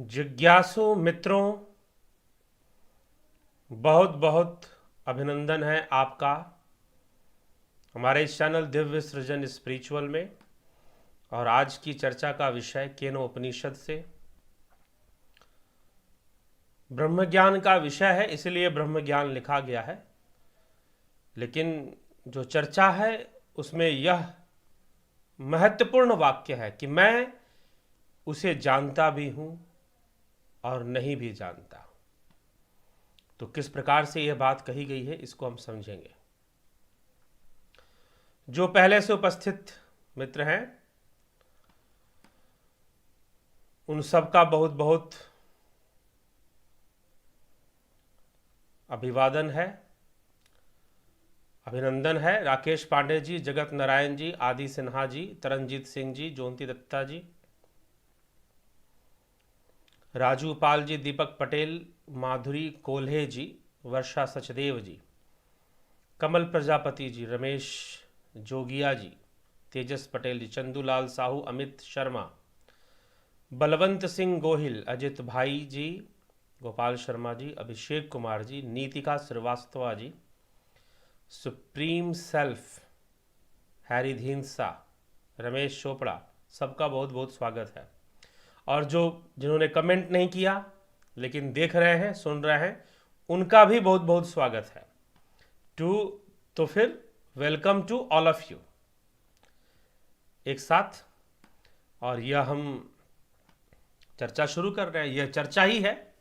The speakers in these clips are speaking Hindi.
जिज्ञासु मित्रों, बहुत बहुत अभिनंदन है आपका हमारे इस चैनल दिव्य सृजन स्पिरिचुअल में। और आज की चर्चा का विषय केनोपनिषद से ब्रह्म ज्ञान का विषय है, इसलिए ब्रह्म ज्ञान लिखा गया है। लेकिन जो चर्चा है उसमें यह महत्वपूर्ण वाक्य है कि मैं उसे जानता भी हूं और नहीं भी जानता। तो किस प्रकार से यह बात कही गई है इसको हम समझेंगे। जो पहले से उपस्थित मित्र हैं उन सबका बहुत बहुत अभिवादन है, अभिनंदन है। राकेश पांडे जी, जगत नारायण जी, आदि सिन्हा जी, तरनजीत सिंह जी, जोंती दत्ता जी, राजू पाल जी, दीपक पटेल, माधुरी कोल्हे जी, वर्षा सचदेव जी, कमल प्रजापति जी, रमेश जोगिया जी, तेजस पटेल जी, Chandulal Sahu, Amit Sharma, Balwant Singh Gohil, Ajit bhai ji, Gopal Sharma ji, Abhishek Kumar ji, Nitika Shrivastava ji, supreme self, Harry Dhinsa, Ramesh Chopra, सबका बहुत बहुत स्वागत है। और जिन्होंने कमेंट नहीं किया लेकिन देख रहे हैं, सुन रहे हैं, उनका भी बहुत बहुत स्वागत है। तो फिर welcome to all of you एक साथ। और यह हम चर्चा शुरू कर रहे हैं, यह चर्चा ही है,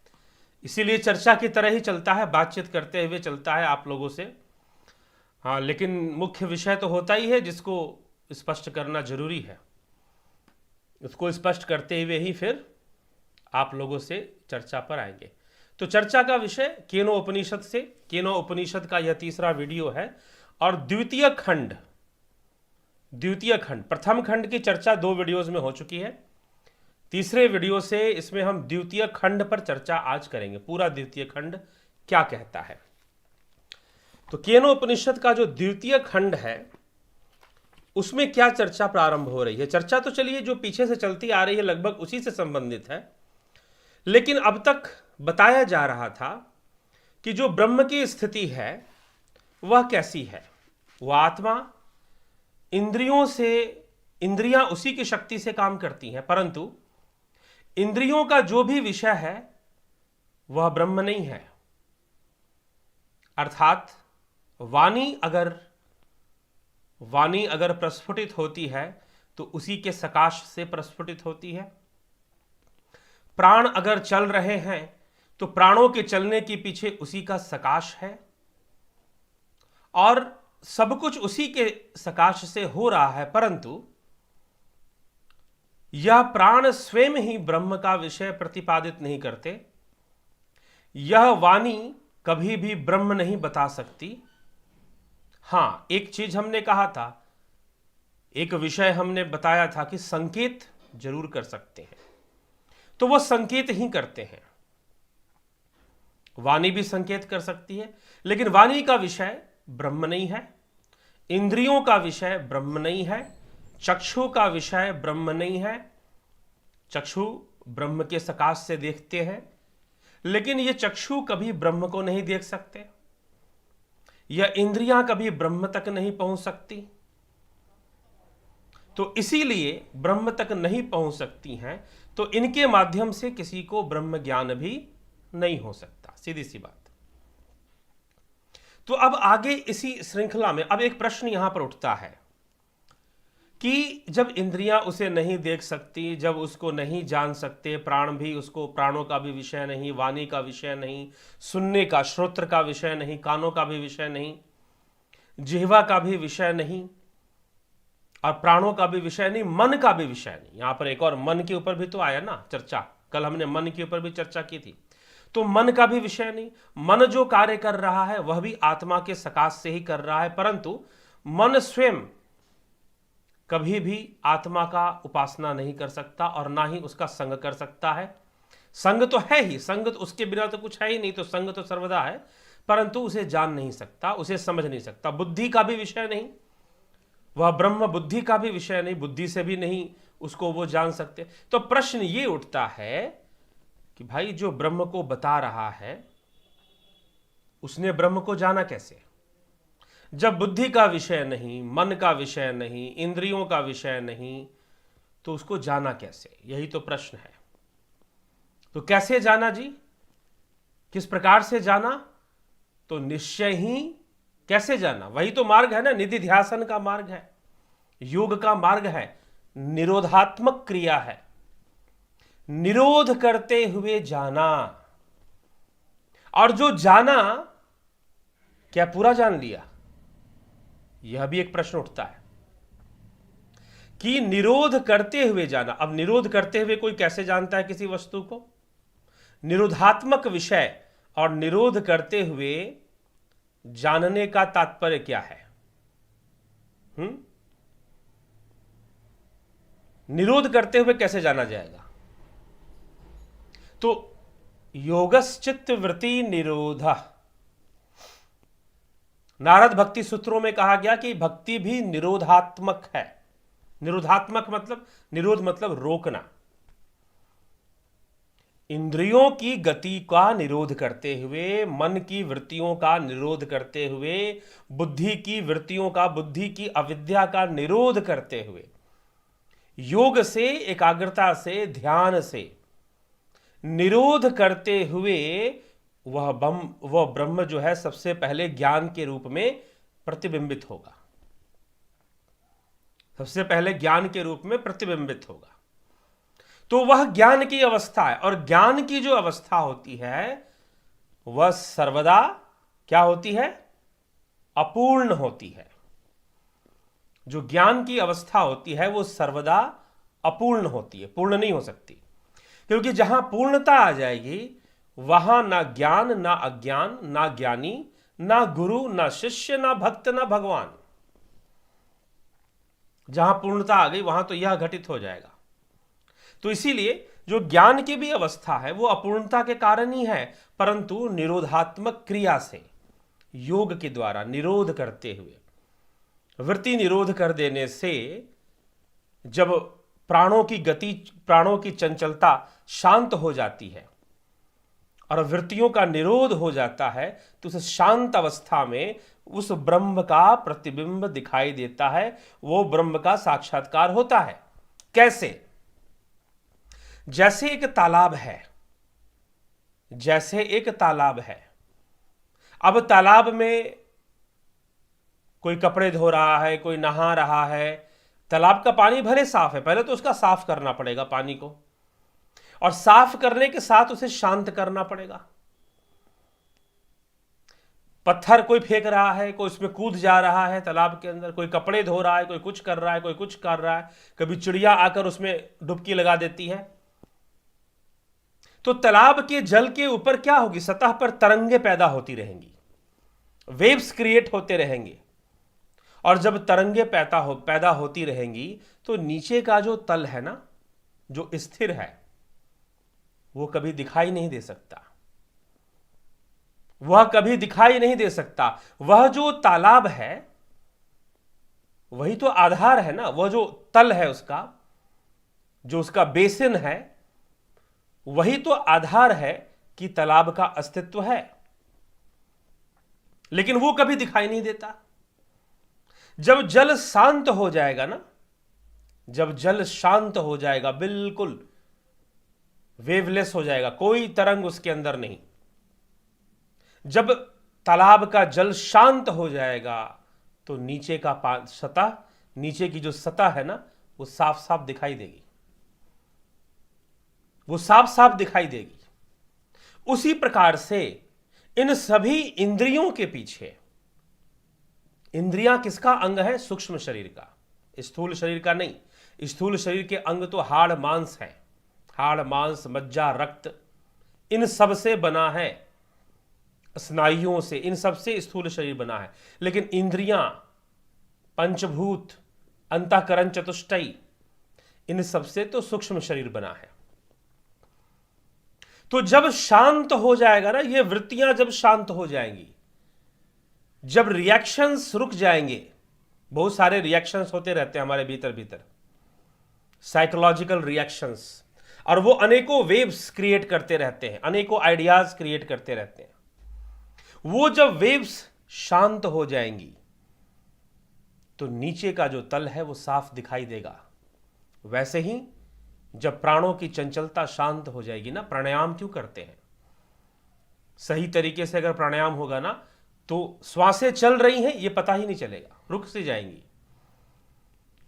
इसीलिए चर्चा की तरह ही चलता है, बातचीत करते हुए चलता है आप लोगों से। हाँ, लेकिन मुख्य विषय तो होता ही है जिसको स्पष्ट करना जरूरी है। उसको स्पष्ट करते हुए ही फिर आप लोगों से चर्चा पर आएंगे। तो चर्चा का विषय केनोपनिषद से, केनोपनिषद का यह तीसरा वीडियो है। और द्वितीय खंड, प्रथम खंड की चर्चा 2 वीडियोस में हो चुकी है। तीसरे वीडियो से इसमें हम द्वितीय खंड पर चर्चा आज करेंगे। पूरा द्वितीय खंड क्या कहता है। तो केनोपनिषद का जो द्वितीय खंड है उसमें क्या चर्चा प्रारंभ हो रही है। चर्चा तो चलिए जो पीछे से चलती आ रही है लगभग उसी से संबंधित है, लेकिन अब तक बताया जा रहा था कि जो ब्रह्म की स्थिति है वह कैसी है। वह आत्मा, इंद्रियां उसी की शक्ति से काम करती हैं, परंतु इंद्रियों का जो भी विषय है वह ब्रह्म नहीं है। अर्थात वाणी अगर प्रस्फुटित होती है तो उसी के सकाश से प्रस्फुटित होती है। प्राण अगर चल रहे हैं तो प्राणों के चलने के पीछे उसी का सकाश है, और सब कुछ उसी के सकाश से हो रहा है। परंतु यह प्राण स्वयं ही ब्रह्म का विषय प्रतिपादित नहीं करते। यह वाणी कभी भी ब्रह्म नहीं बता सकती। हां, एक चीज हमने कहा था, एक विषय हमने बताया था कि संकेत जरूर कर सकते हैं, तो वह संकेत ही करते हैं। वाणी भी संकेत कर सकती है, लेकिन वाणी का विषय ब्रह्म नहीं है। इंद्रियों का विषय ब्रह्म नहीं है। चक्षु का विषय ब्रह्म नहीं है। चक्षु ब्रह्म के सकाश से देखते हैं, लेकिन ये चक्षु कभी ब्रह्म को नहीं देख सकते। यह इंद्रियां कभी ब्रह्म तक नहीं पहुंच सकती। तो इसीलिए ब्रह्म तक नहीं पहुंच सकती हैं, तो इनके माध्यम से किसी को ब्रह्म ज्ञान भी नहीं हो सकता। सीधी सी बात। तो अब आगे इसी श्रृंखला में अब एक प्रश्न यहां पर उठता है कि जब इंद्रियां उसे नहीं देख सकती, जब उसको नहीं जान सकते, प्राण भी उसको, प्राणों का भी विषय नहीं, वाणी का विषय नहीं, सुनने का, श्रोत्र का विषय नहीं, कानों का भी विषय नहीं, जिह्वा का भी विषय नहीं, और प्राणों का भी विषय नहीं, मन का भी विषय नहीं। यहां पर एक और मन के ऊपर भी तो आया ना चर्चा, कल हमने मन के ऊपर भी चर्चा की थी। तो मन का भी विषय नहीं। मन जो कार्य कर रहा है वह भी आत्मा के सकाश से ही कर रहा है, परंतु मन स्वयं कभी भी आत्मा का उपासना नहीं कर सकता और ना ही उसका संग कर सकता है। संग तो है ही, संग तो उसके बिना तो कुछ है ही नहीं, तो संग तो सर्वदा है, परंतु उसे जान नहीं सकता, उसे समझ नहीं सकता। बुद्धि का भी विषय नहीं, वह ब्रह्म बुद्धि का भी विषय नहीं, बुद्धि से भी नहीं उसको वो जान सकते। तो प्रश्न ये उठता है कि भाई जो ब्रह्म को बता रहा है उसने ब्रह्म को जाना कैसे? जब बुद्धि का विषय नहीं, मन का विषय नहीं, इंद्रियों का विषय नहीं, तो उसको जाना कैसे? यही तो प्रश्न है। तो कैसे जाना जी? किस प्रकार से जाना? तो निश्चय ही कैसे जाना? वही तो मार्ग है ना, निधि ध्यासन का मार्ग है, योग का मार्ग है, निरोधात्मक क्रिया है। निरोध करते हुए जाना। और जो जाना, क्या पूरा जान लिया? यह भी एक प्रश्न उठता है कि निरोध करते हुए जाना। अब निरोध करते हुए कोई कैसे जानता है किसी वस्तु को? निरोधात्मक विषय और निरोध करते हुए जानने का तात्पर्य क्या है? निरोध करते हुए कैसे जाना जाएगा? तो योगश्चित्त वृत्ति निरोध। नारद भक्ति सूत्रों में कहा गया कि भक्ति भी निरोधात्मक है। निरोधात्मक मतलब, निरोध मतलब रोकना। इंद्रियों की गति का निरोध करते हुए, मन की वृत्तियों का निरोध करते हुए, बुद्धि की वृत्तियों का, बुद्धि की अविद्या का निरोध करते हुए, योग से, एकाग्रता से, ध्यान से निरोध करते हुए वह ब्रह्म जो है सबसे पहले ज्ञान के रूप में प्रतिबिंबित होगा। सबसे पहले ज्ञान के रूप में प्रतिबिंबित होगा। तो वह ज्ञान की अवस्था है। और ज्ञान की जो अवस्था होती है वह सर्वदा क्या होती है? अपूर्ण होती है। जो ज्ञान की अवस्था होती है वो सर्वदा अपूर्ण होती है, पूर्ण नहीं हो सकती। क्योंकि जहां पूर्णता आ जाएगी वहां ना ज्ञान, ना अज्ञान, ना ज्ञानी, ना गुरु, ना शिष्य, ना भक्त, ना भगवान। जहां पूर्णता आ गई वहां तो यह घटित हो जाएगा। तो इसीलिए जो ज्ञान की भी अवस्था है वो अपूर्णता के कारण ही है, परंतु निरोधात्मक क्रिया से, योग के द्वारा निरोध करते हुए, वृत्ति निरोध कर देने से जब प्राणों की गति, प्राणों की चंचलता शांत हो जाती है और वृत्तियों का निरोध हो जाता है, तो उस शांत अवस्था में उस ब्रह्म का प्रतिबिंब दिखाई देता है। वो ब्रह्म का साक्षात्कार होता है। कैसे? जैसे एक तालाब है, जैसे एक तालाब है। अब तालाब में कोई कपड़े धो रहा है, कोई नहा रहा है। तालाब का पानी भले साफ है, पहले तो उसका साफ करना पड़ेगा पानी को, और साफ करने के साथ उसे शांत करना पड़ेगा। पत्थर कोई फेंक रहा है, कोई उसमें कूद जा रहा है तालाब के अंदर, कोई कपड़े धो रहा है, कोई कुछ कर रहा है, कोई कुछ कर रहा है, कभी चिड़िया आकर उसमें डुबकी लगा देती है। तो तालाब के जल के ऊपर क्या होगी? सतह पर तरंगे पैदा होती रहेंगी, वेव्स क्रिएट होते रहेंगे। और जब तरंगे पैदा होती रहेंगी तो नीचे का जो तल है ना, जो स्थिर है, वो कभी दिखाई नहीं दे सकता। वह कभी दिखाई नहीं दे सकता। वह जो तालाब है वही तो आधार है ना, वह जो तल है उसका, जो उसका बेसिन है, वही तो आधार है कि तालाब का अस्तित्व है। लेकिन वो कभी दिखाई नहीं देता। जब जल शांत हो जाएगा ना, जब जल शांत हो जाएगा, बिल्कुल वेवलेस हो जाएगा, कोई तरंग उसके अंदर नहीं, जब तालाब का जल शांत हो जाएगा तो नीचे का सतह, नीचे की जो सतह है ना, वो साफ साफ दिखाई देगी, वो साफ साफ दिखाई देगी। उसी प्रकार से इन सभी इंद्रियों के पीछे, इंद्रियां किसका अंग है? सूक्ष्म शरीर का, स्थूल शरीर का नहीं। स्थूल शरीर के अंग तो हाड़ मांस है, हाड़ मांस, मज्जा, रक्त, इन सब से बना है, स्नायुओं से, इन सब से स्थूल शरीर बना है। लेकिन इंद्रियां, पंचभूत, अंतःकरण चतुष्टय, इन सब से तो सूक्ष्म शरीर बना है। तो जब शांत हो जाएगा ना, ये वृत्तियां जब शांत हो जाएंगी, जब रिएक्शंस रुक जाएंगे, बहुत सारे रिएक्शंस होते रहते हैं हमारे भीतर भीतर, साइकोलॉजिकल रिएक्शंस। और वो अनेकों वेव्स क्रिएट करते रहते हैं, अनेकों आइडियाज क्रिएट करते रहते हैं। वो जब वेव्स शांत हो जाएंगी तो नीचे का जो तल है वो साफ दिखाई देगा। वैसे ही जब प्राणों की चंचलता शांत हो जाएगी ना, प्राणायाम क्यों करते हैं? सही तरीके से अगर प्राणायाम होगा ना तो श्वासें चल रही हैं ये पता ही नहीं चलेगा, रुक से जाएंगी,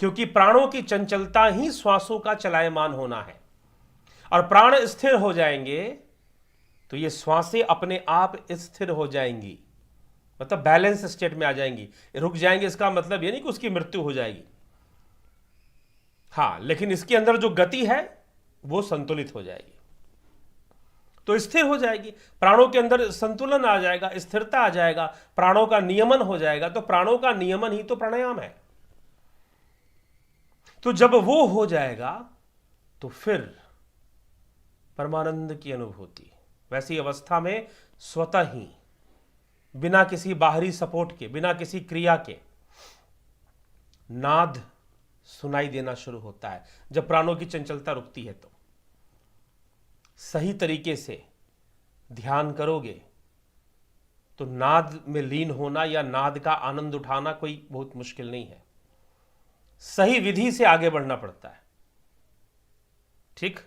क्योंकि प्राणों की चंचलता ही श्वासों का चलायमान होना है। और प्राण स्थिर हो जाएंगे तो ये श्वासें अपने आप स्थिर हो जाएंगी, मतलब बैलेंस स्टेट में आ जाएंगी। रुक जाएंगे इसका मतलब ये नहीं कि उसकी मृत्यु हो जाएगी, हाँ, लेकिन इसके अंदर जो गति है वो संतुलित हो जाएगी, तो स्थिर हो जाएगी। प्राणों के अंदर संतुलन आ जाएगा, स्थिरता आ जाएगा, प्राणों का नियमन हो जाएगा। तो प्राणों का नियमन ही तो प्राणायाम है। तो जब वो हो जाएगा तो फिर परमानंद की अनुभूति। वैसी अवस्था में स्वतः ही, बिना किसी बाहरी सपोर्ट के, बिना किसी क्रिया के, नाद सुनाई देना शुरू होता है। जब प्राणों की चंचलता रुकती है तो सही तरीके से ध्यान करोगे तो नाद में लीन होना या नाद का आनंद उठाना कोई बहुत मुश्किल नहीं है। सही विधि से आगे बढ़ना पड़ता है, ठीक?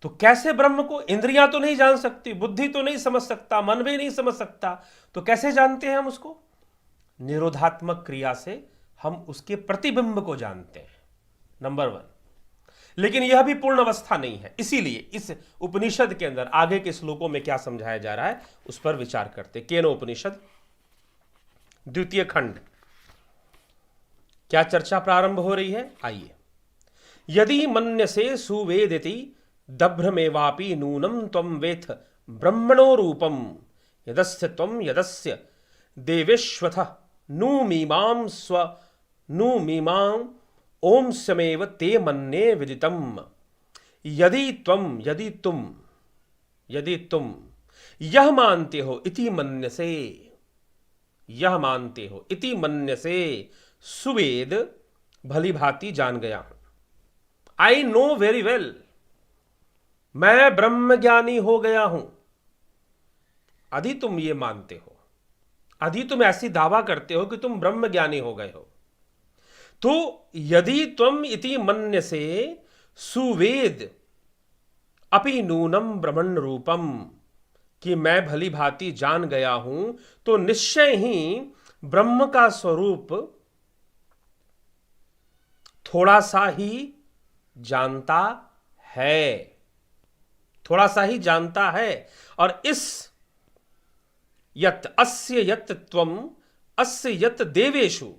तो कैसे ब्रह्म को इंद्रियां तो नहीं जान सकती, बुद्धि तो नहीं समझ सकता, मन भी नहीं समझ सकता, तो कैसे जानते हैं हम उसको? निरोधात्मक क्रिया से हम उसके प्रतिबिंब को जानते हैं, नंबर 1। लेकिन यह भी पूर्ण अवस्था नहीं है। इसीलिए इस उपनिषद के अंदर आगे के श्लोकों में क्या समझाया जा रहा है उस पर विचार करते। केनो उपनिषद 2 खंड, क्या चर्चा प्रारंभ हो रही है? आइए। यदि मन्यसे सुवेदिति दभ्रमेवापि नूनम त्वं वेथ ब्रह्मणो रूपम यदस्य त्वं यदस्य देवेश्वथ नुमीमां स्व नुमीमां ओम समेव ते मन्ये विदितम। यदि तुम यह मानते हो इति मन्यसे, यह मानते हो इति मन्यसे, सुवेद भली भांति जान गया हूं। आई नो वेरी वेल, मैं ब्रह्म ज्ञानी हो गया हूं। यदि तुम ये मानते हो, यदि तुम ऐसी दावा करते हो कि तुम ब्रह्म ज्ञानी हो गए हो, तो यदि त्वम इति मन्यसे सुवेद अपि नूनम ब्रह्मण रूपम, कि मैं भली भांति जान गया हूं, तो निश्चय ही ब्रह्म का स्वरूप थोड़ा सा ही जानता है, थोड़ा सा ही जानता है। और इस यत अस्य यत त्वम अस्य यत देवेषु,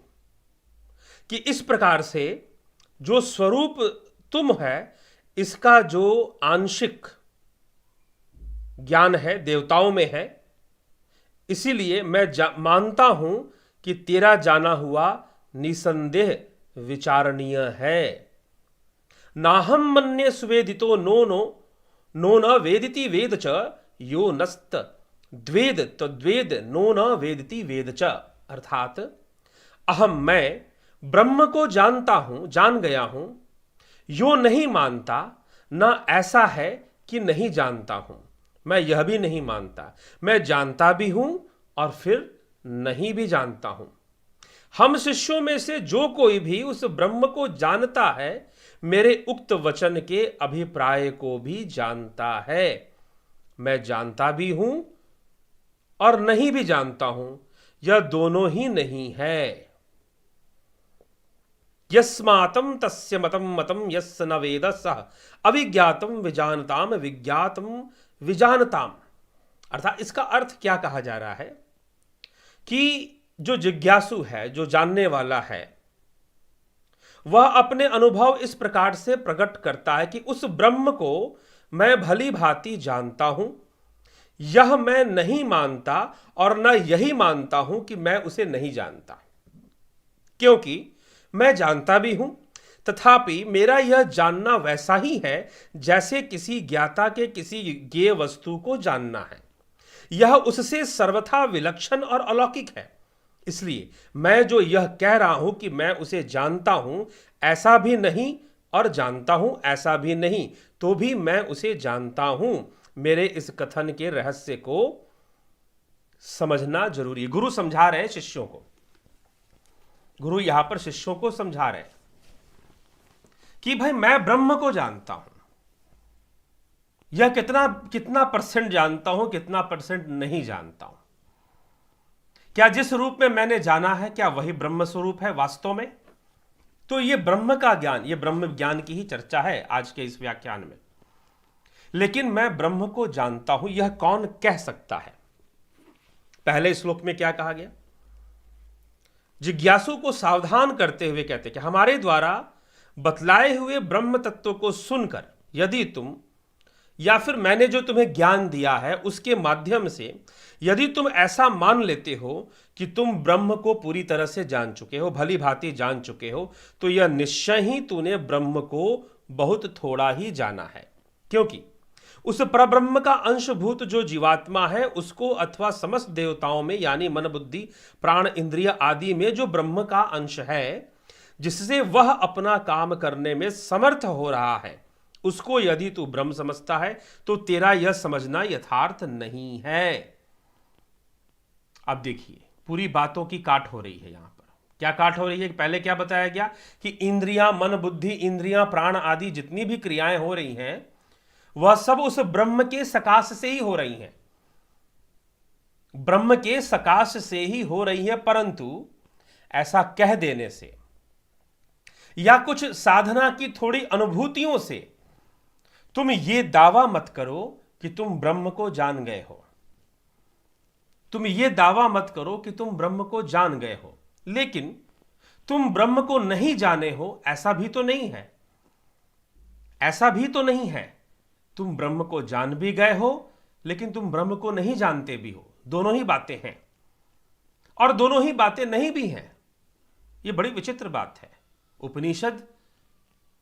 कि इस प्रकार से जो स्वरूप तुम है इसका जो आंशिक ज्ञान है देवताओं में है, इसीलिए मैं मानता हूं कि तेरा जाना हुआ निसंदेह विचारणीय है। नाहम मन्ये सुवेदितो नो न वेदिति वेद च, यो नस्त द्वेद तद्वेद नो न वेदिति वेद च। अर्थात अहम, मैं ब्रह्म को जानता हूं, जान गया हूं, यो नहीं मानता, न ऐसा है कि नहीं जानता हूं। मैं यह भी नहीं मानता, मैं जानता भी हूं और फिर नहीं भी जानता हूं। हम शिष्यों में से जो कोई भी उस ब्रह्म को जानता है, मेरे उक्त वचन के अभिप्राय को भी जानता है। मैं जानता भी हूं और नहीं भी जानता हूं, यह दोनों ही नहीं है। यस्मातम तस्य मतम मतम यस्य न वेद सः अविज्ञातम विजानताम विज्ञातम विजानताम। अर्थात इसका अर्थ क्या कहा जा रहा है कि जो जिज्ञासु है, जो जानने वाला है, वह अपने अनुभव इस प्रकार से प्रकट करता है कि उस ब्रह्म को मैं भली भांति जानता हूं, यह मैं नहीं मानता और न यही मानता हूं कि मैं उसे नहीं जानता, क्योंकि मैं जानता भी हूं, तथापि मेरा यह जानना वैसा ही है जैसे किसी ज्ञाता के किसी ज्ञेय वस्तु को जानना है। यह उससे सर्वथा विलक्षण और अलौकिक है। इसलिए मैं जो यह कह रहा हूं कि मैं उसे जानता हूं, ऐसा भी नहीं और जानता हूं ऐसा भी नहीं, तो भी मैं उसे जानता हूं। मेरे इस कथन के रहस्य को समझना जरूरी है। गुरु समझा रहे हैं शिष्यों को, गुरु यहां पर शिष्यों को समझा रहे हैं कि भाई मैं ब्रह्म को जानता हूं। यह कितना कितना परसेंट जानता हूं, कितना परसेंट नहीं जानता हूं। क्या जिस रूप में मैंने जाना है क्या वही ब्रह्म स्वरूप है वास्तव में? तो यह ब्रह्म का ज्ञान, यह ब्रह्म ज्ञान की ही चर्चा है आज के इस व्याख्यान में। लेकिन मैं ब्रह्म को जानता हूं, यह कौन कह सकता है? पहले श्लोक में क्या कहा गया? जिज्ञासु को सावधान करते हुए कहते कि हमारे द्वारा बतलाए हुए ब्रह्म तत्व को सुनकर यदि तुम, या फिर मैंने जो तुम्हें ज्ञान दिया है उसके माध्यम से यदि तुम ऐसा मान लेते हो कि तुम ब्रह्म को पूरी तरह से जान चुके हो, भली भांति जान चुके हो, तो यह निश्चय ही तूने ब्रह्म को बहुत थोड़ा ही जाना है। क्योंकि उस परब्रह्म का अंशभूत जो जीवात्मा है उसको अथवा समस्त देवताओं में यानी मन बुद्धि प्राण इंद्रिय आदि में जो ब्रह्म का अंश है जिससे वह अपना काम करने में समर्थ हो रहा है, उसको यदि तू ब्रह्म समझता है तो तेरा यह समझना यथार्थ नहीं है। अब देखिए पूरी बातों की काट हो रही है। यहां पर क्या काट हो रही है? पहले क्या बताया गया कि इंद्रियां, मन बुद्धि इंद्रियां प्राण आदि जितनी भी क्रियाएं हो रही हैं वह सब उस ब्रह्म के सकाश से ही हो रही हैं, ब्रह्म के सकाश से ही हो रही है। परंतु ऐसा कह देने से या कुछ साधना की थोड़ी अनुभूतियों से तुम ये दावा मत करो कि तुम ब्रह्म को जान गए हो। तुम ये दावा मत करो कि तुम ब्रह्म को जान गए हो, लेकिन तुम ब्रह्म को नहीं जाने हो ऐसा भी तो नहीं है। ऐसा भी तो नहीं है। तुम ब्रह्म को जान भी गए हो लेकिन तुम ब्रह्म को नहीं जानते भी हो। दोनों ही बातें हैं और दोनों ही बातें नहीं भी हैं। यह बड़ी विचित्र बात है। उपनिषद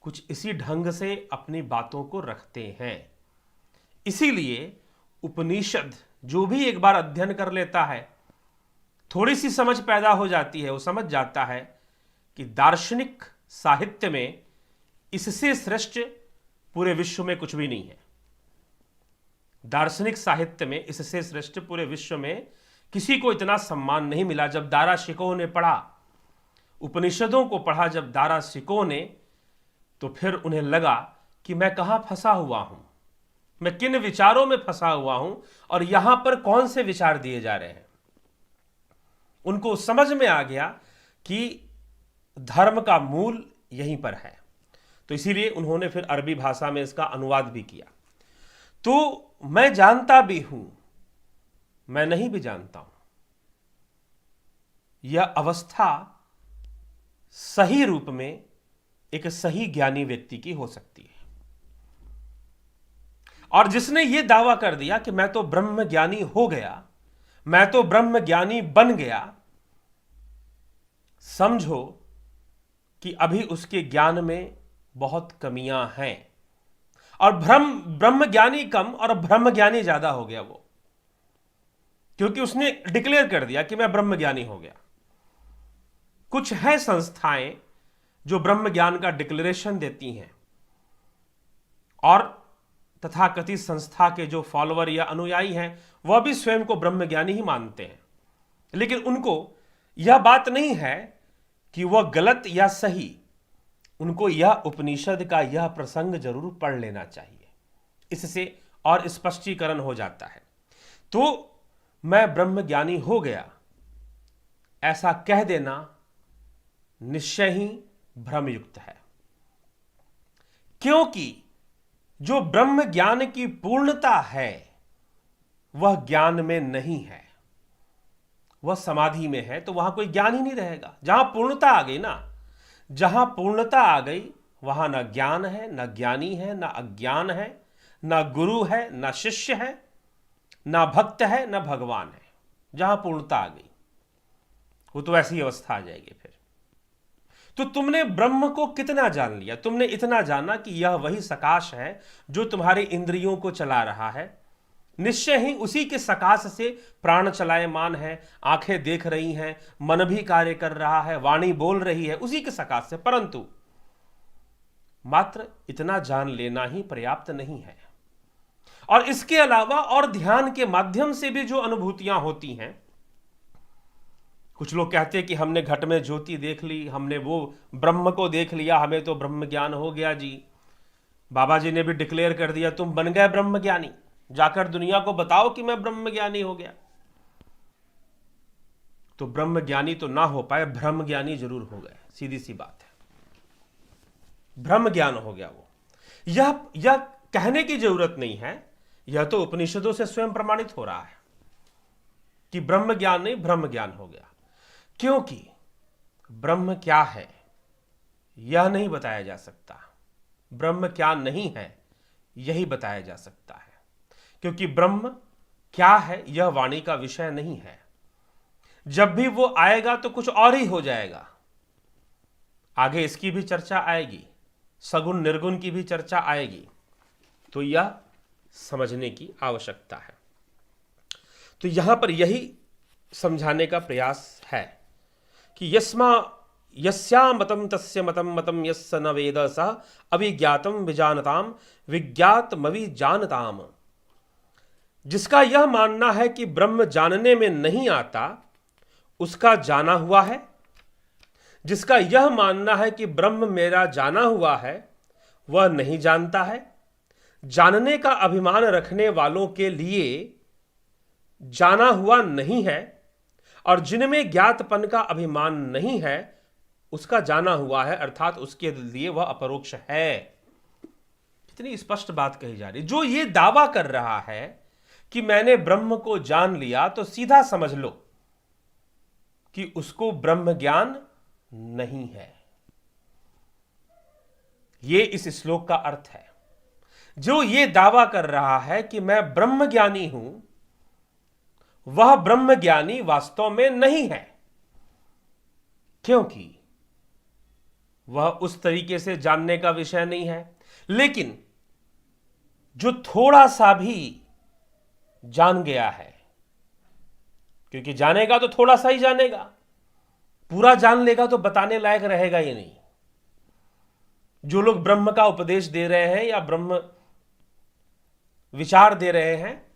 कुछ इसी ढंग से अपनी बातों को रखते हैं। इसीलिए उपनिषद जो भी एक बार अध्ययन कर लेता है थोड़ी सी समझ पैदा हो जाती है। वो समझ जाता है कि दार्शनिक साहित्य में इससे श्रेष्ठ पूरे विश्व में कुछ भी नहीं है। दार्शनिक साहित्य में इससे श्रेष्ठ पूरे विश्व में किसी को इतना सम्मान नहीं मिला। जब दाराशिकों ने पढ़ा, उपनिषदों को पढ़ा जब दाराशिकों ने, तो फिर उन्हें लगा कि मैं कहां फंसा हुआ हूं, मैं किन विचारों में फंसा हुआ हूं और यहां पर कौन से विचार दिए जा रहे हैं। उनको समझ में आ गया कि धर्म का मूल यहीं पर है। तो इसीलिए उन्होंने फिर अरबी भाषा में इसका अनुवाद भी किया। तो मैं जानता भी हूं, मैं नहीं भी जानता हूं, यह अवस्था सही रूप में एक सही ज्ञानी व्यक्ति की हो सकती है। और जिसने यह दावा कर दिया कि मैं तो ब्रह्म ज्ञानी हो गया, मैं तो ब्रह्म ज्ञानी बन गया, समझो कि अभी उसके ज्ञान में बहुत कमियां हैं और ब्रह्म ज्ञानी कम और ब्रह्म ज्ञानी ज्यादा हो गया वो, क्योंकि उसने डिक्लेयर कर दिया कि मैं ब्रह्म ज्ञानी हो गया। कुछ है संस्थाएं जो ब्रह्म ज्ञान का डिक्लेरेशन देती हैं और तथाकथित संस्था के जो फॉलोअर या अनुयायी हैं वह भी स्वयं को ब्रह्म ज्ञानी ही मानते हैं, लेकिन उनको यह बात नहीं है कि वह गलत या सही। उनको यह उपनिषद का यह प्रसंग जरूर पढ़ लेना चाहिए, इससे और स्पष्टीकरण हो जाता है। तो मैं ब्रह्म ज्ञानी हो गया ऐसा कह देना निश्चय ही भ्रमयुक्त है, क्योंकि जो ब्रह्म ज्ञान की पूर्णता है वह ज्ञान में नहीं है, वह समाधि में है। तो वहां कोई ज्ञान ही नहीं रहेगा। जहां पूर्णता आ गई ना, जहां पूर्णता आ गई वहां ना ज्ञान है, ना ज्ञानी है, ना अज्ञान है, ना गुरु है, ना शिष्य है, ना भक्त है, ना भगवान है। जहां पूर्णता आ गई वो तो ऐसी अवस्था आ जाएगी फिर। तो तुमने ब्रह्म को कितना जान लिया? तुमने इतना जाना कि यह वही सकाश है जो तुम्हारी इंद्रियों को चला रहा है। निश्चय ही उसी के सकाश से प्राण चलायमान है, आंखें देख रही हैं, मन भी कार्य कर रहा है, वाणी बोल रही है, उसी के सकाश से। परंतु मात्र इतना जान लेना ही पर्याप्त नहीं है। और इसके अलावा और ध्यान के माध्यम से भी जो अनुभूतियां होती हैं, कुछ लोग कहते हैं कि हमने घट में ज्योति देख ली, हमने वो ब्रह्म को देख लिया, हमें तो ब्रह्म ज्ञान हो गया जी। बाबा जी ने भी डिक्लेयर कर दिया, तुम बन गए ब्रह्म ज्ञानी, जाकर दुनिया को बताओ कि मैं ब्रह्म ज्ञानी हो गया। तो ब्रह्म ज्ञानी तो ना हो पाए, ब्रह्म ज्ञानी जरूर हो गए, सीधी सी बात है, ब्रह्म ज्ञान हो गया वो। यह कहने की जरूरत नहीं है, यह तो उपनिषदों से स्वयं प्रमाणित हो रहा है कि ब्रह्म ज्ञान नहीं, ब्रह्म ज्ञान हो गया। क्योंकि ब्रह्म क्या है यह नहीं बताया जा सकता, ब्रह्म क्या नहीं है यही बताया जा सकता है। क्योंकि ब्रह्म क्या है यह वाणी का विषय नहीं है, जब भी वो आएगा तो कुछ और ही हो जाएगा। आगे इसकी भी चर्चा आएगी, सगुण निर्गुण की भी चर्चा आएगी, तो यह समझने की आवश्यकता है। तो यहां पर यही समझाने का प्रयास है कि यस्या मतम तस्य मतम मतम यस्य न वेद सः अविज्ञातम विजानताम विज्ञातमविजानताम। जिसका यह मानना है कि ब्रह्म जानने में नहीं आता उसका जाना हुआ है, जिसका यह मानना है कि ब्रह्म मेरा जाना हुआ है वह नहीं जानता है। जानने का अभिमान रखने वालों के लिए जाना हुआ नहीं है, और जिनमें ज्ञातपन का अभिमान नहीं है उसका जाना हुआ है, अर्थात उसके लिए वह अपरोक्ष है। कितनी स्पष्ट बात कही जा रही। जो ये दावा कर रहा है कि मैंने ब्रह्म को जान लिया, तो सीधा समझ लो कि उसको ब्रह्म ज्ञान नहीं है। ये इस श्लोक का अर्थ है। जो ये दावा कर रहा है कि मैं ब्रह्म ज्ञानी हूं, वह ब्रह्म ज्ञानी वास्तव में नहीं है, क्योंकि वह उस तरीके से जानने का विषय नहीं है। लेकिन जो थोड़ा सा भी जान गया है, क्योंकि जानेगा तो थोड़ा सा ही जानेगा, पूरा जान लेगा तो बताने लायक रहेगा ही नहीं। जो लोग ब्रह्म का उपदेश दे रहे हैं या ब्रह्म विचार दे रहे हैं,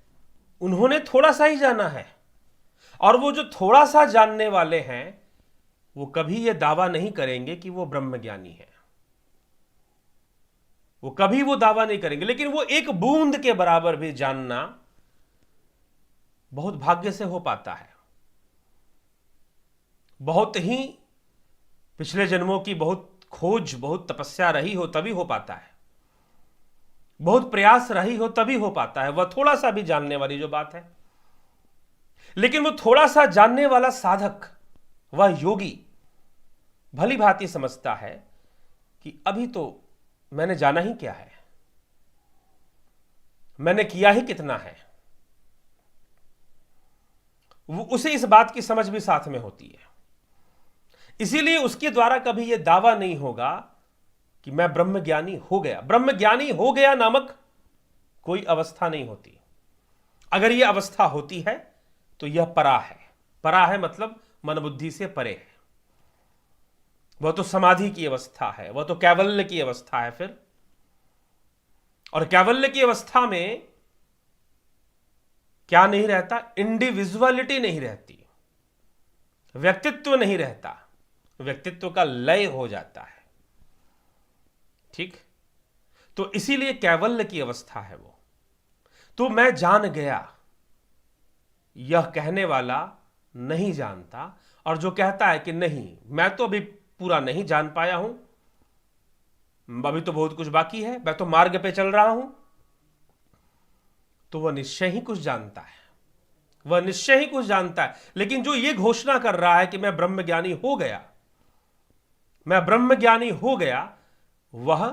उन्होंने थोड़ा सा ही जाना है, और वो जो थोड़ा सा जानने वाले हैं वो कभी ये दावा नहीं करेंगे कि वो ब्रह्म ज्ञानी है, वो कभी वो दावा नहीं करेंगे। लेकिन वो एक बूंद के बराबर भी जानना बहुत भाग्य से हो पाता है। बहुत ही पिछले जन्मों की बहुत खोज, बहुत तपस्या रही हो तभी हो पाता है, बहुत प्रयास रही हो तभी हो पाता है वह थोड़ा सा भी जानने वाली जो बात है। लेकिन वो थोड़ा सा जानने वाला साधक, वह योगी भली भांति समझता है कि अभी तो मैंने जाना ही क्या है, मैंने किया ही कितना है। वो उसे इस बात की समझ भी साथ में होती है। इसीलिए उसके द्वारा कभी यह दावा नहीं होगा कि मैं ब्रह्मज्ञानी हो गया। ब्रह्मज्ञानी हो गया नामक कोई अवस्था नहीं होती। अगर यह अवस्था होती है तो यह परा है। परा है मतलब मन बुद्धि से परे है। वह तो समाधि की अवस्था है, वह तो कैवल्य की अवस्था है फिर। और कैवल्य की अवस्था में क्या नहीं रहता? इंडिविजुअलिटी नहीं रहती, व्यक्तित्व नहीं रहता, व्यक्तित्व का लय हो जाता है। ठीक, तो इसीलिए कैवल्य की अवस्था है वो। तो मैं जान गया, यह कहने वाला नहीं जानता, और जो कहता है कि नहीं मैं तो अभी पूरा नहीं जान पाया हूं, अभी तो बहुत कुछ बाकी है, मैं तो मार्ग पे चल रहा हूं, तो वह निश्चय ही कुछ जानता है, वह निश्चय ही कुछ जानता है। लेकिन जो यह घोषणा कर रहा है कि मैं ब्रह्मज्ञानी हो गया, मैं ब्रह्मज्ञानी हो गया, वह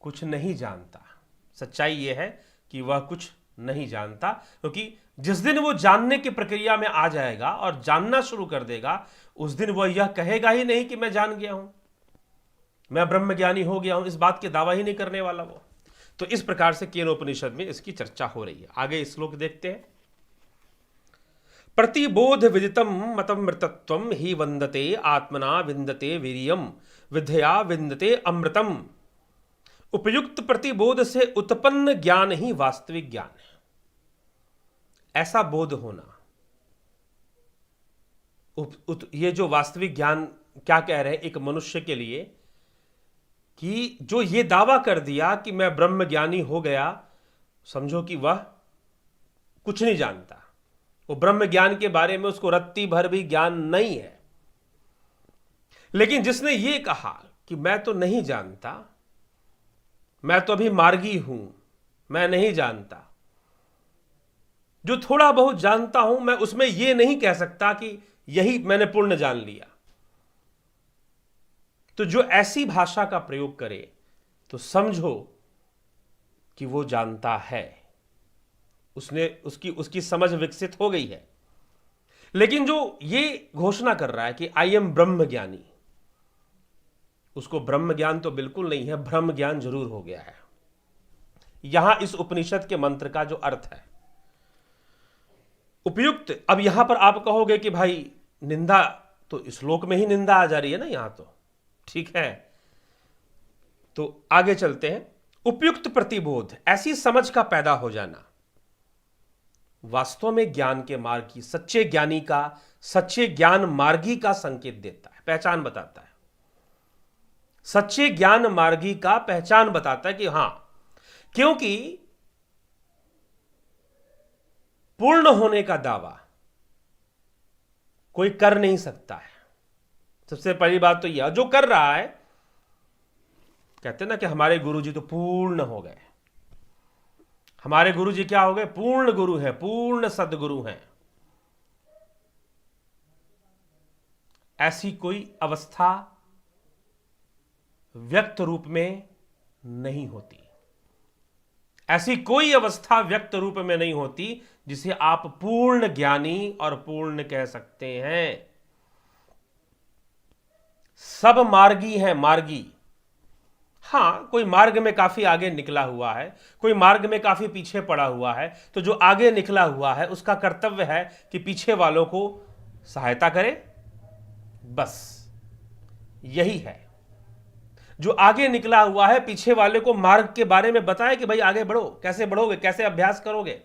कुछ नहीं जानता। सच्चाई यह है कि वह कुछ नहीं जानता, क्योंकि जिस दिन वो जानने की प्रक्रिया में आ जाएगा और जानना शुरू कर देगा, उस दिन वह यह कहेगा ही नहीं कि मैं जान गया हूं, मैं ब्रह्मज्ञानी हो गया हूं। इस बात के दावा ही नहीं करने वाला वो। तो इस प्रकार से केनोपनिषद में इसकी चर्चा हो रही है। आगे श्लोक देखते हैं। प्रतिबोध विदितम मतम मृतत्वम ही वंदते आत्मना विंदते वीरियम विद्या विंदते अमृतम। उपयुक्त प्रतिबोध से उत्पन्न ज्ञान ही वास्तविक ज्ञान है। ऐसा बोध होना, ये जो वास्तविक ज्ञान क्या कह रहे हैं एक मनुष्य के लिए, कि जो ये दावा कर दिया कि मैं ब्रह्म ज्ञानी हो गया, समझो कि वह कुछ नहीं जानता। वो ब्रह्म ज्ञान के बारे में उसको रत्ती भर भी ज्ञान नहीं है। लेकिन जिसने ये कहा कि मैं तो नहीं जानता, मैं तो अभी मार्गी हूं, मैं नहीं जानता, जो थोड़ा बहुत जानता हूं मैं उसमें यह नहीं कह सकता कि यही मैंने पूर्ण जान लिया, तो जो ऐसी भाषा का प्रयोग करे तो समझो कि वो जानता है, उसने उसकी समझ विकसित हो गई है। लेकिन जो ये घोषणा कर रहा है कि आई एम ब्रह्म ज्ञानी, उसको ब्रह्म ज्ञान तो बिल्कुल नहीं है, ब्रह्म ज्ञान जरूर हो गया है। यहां इस उपनिषद के मंत्र का जो अर्थ है उपयुक्त। अब यहां पर आप कहोगे कि भाई निंदा तो श्लोक में ही निंदा आ जा रही है ना, यहां तो ठीक है। तो आगे चलते हैं। उपयुक्त प्रतिबोध, ऐसी समझ का पैदा हो जाना, वास्तव में ज्ञान के मार्ग की, सच्चे ज्ञानी का, सच्चे ज्ञान मार्गी का संकेत देता है, पहचान बताता है। सच्चे ज्ञान मार्गी का पहचान बताता है कि हां, क्योंकि पूर्ण होने का दावा कोई कर नहीं सकता है। सबसे पहली बात तो यह, जो कर रहा है, कहते ना कि हमारे गुरुजी तो पूर्ण हो गए, हमारे गुरुजी क्या हो गए, पूर्ण गुरु हैं, पूर्ण सदगुरु हैं। ऐसी कोई अवस्था व्यक्त रूप में नहीं होती, ऐसी कोई अवस्था व्यक्त रूप में नहीं होती जिसे आप पूर्ण ज्ञानी और पूर्ण कह सकते हैं। सब मार्गी हैं, मार्गी। हां, कोई मार्ग में काफी आगे निकला हुआ है, कोई मार्ग में काफी पीछे पड़ा हुआ है, तो जो आगे निकला हुआ है उसका कर्तव्य है कि पीछे वालों को सहायता करे, बस यही है। जो आगे निकला हुआ है पीछे वाले को मार्ग के बारे में बताए कि भाई आगे बढ़ो, कैसे बढ़ोगे, कैसे अभ्यास करोगे।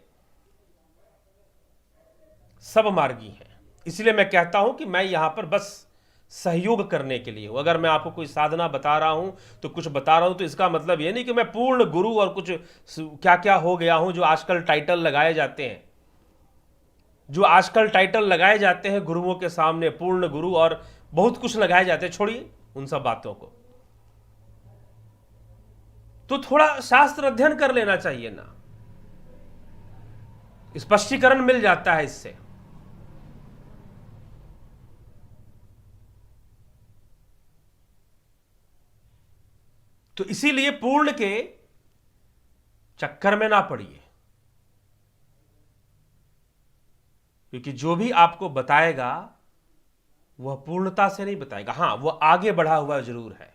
सब मार्गी हैं। इसलिए मैं कहता हूं कि मैं यहां पर बस सहयोग करने के लिए हूं। अगर मैं आपको कोई साधना बता रहा हूं तो कुछ बता रहा हूं, तो इसका मतलब यह नहीं कि मैं पूर्ण गुरु और कुछ क्या क्या हो गया हूं। जो आजकल टाइटल लगाए जाते हैं, जो आजकल टाइटल लगाए जाते हैं गुरुओं के सामने, पूर्ण गुरु और बहुत कुछ लगाए जाते हैं, छोड़िए उन सब बातों को। तो थोड़ा शास्त्र अध्ययन कर लेना चाहिए ना, स्पष्टीकरण मिल जाता है इससे। तो इसीलिए पूर्ण के चक्कर में ना पड़िए, क्योंकि जो भी आपको बताएगा वह पूर्णता से नहीं बताएगा। हां, वह आगे बढ़ा हुआ जरूर है,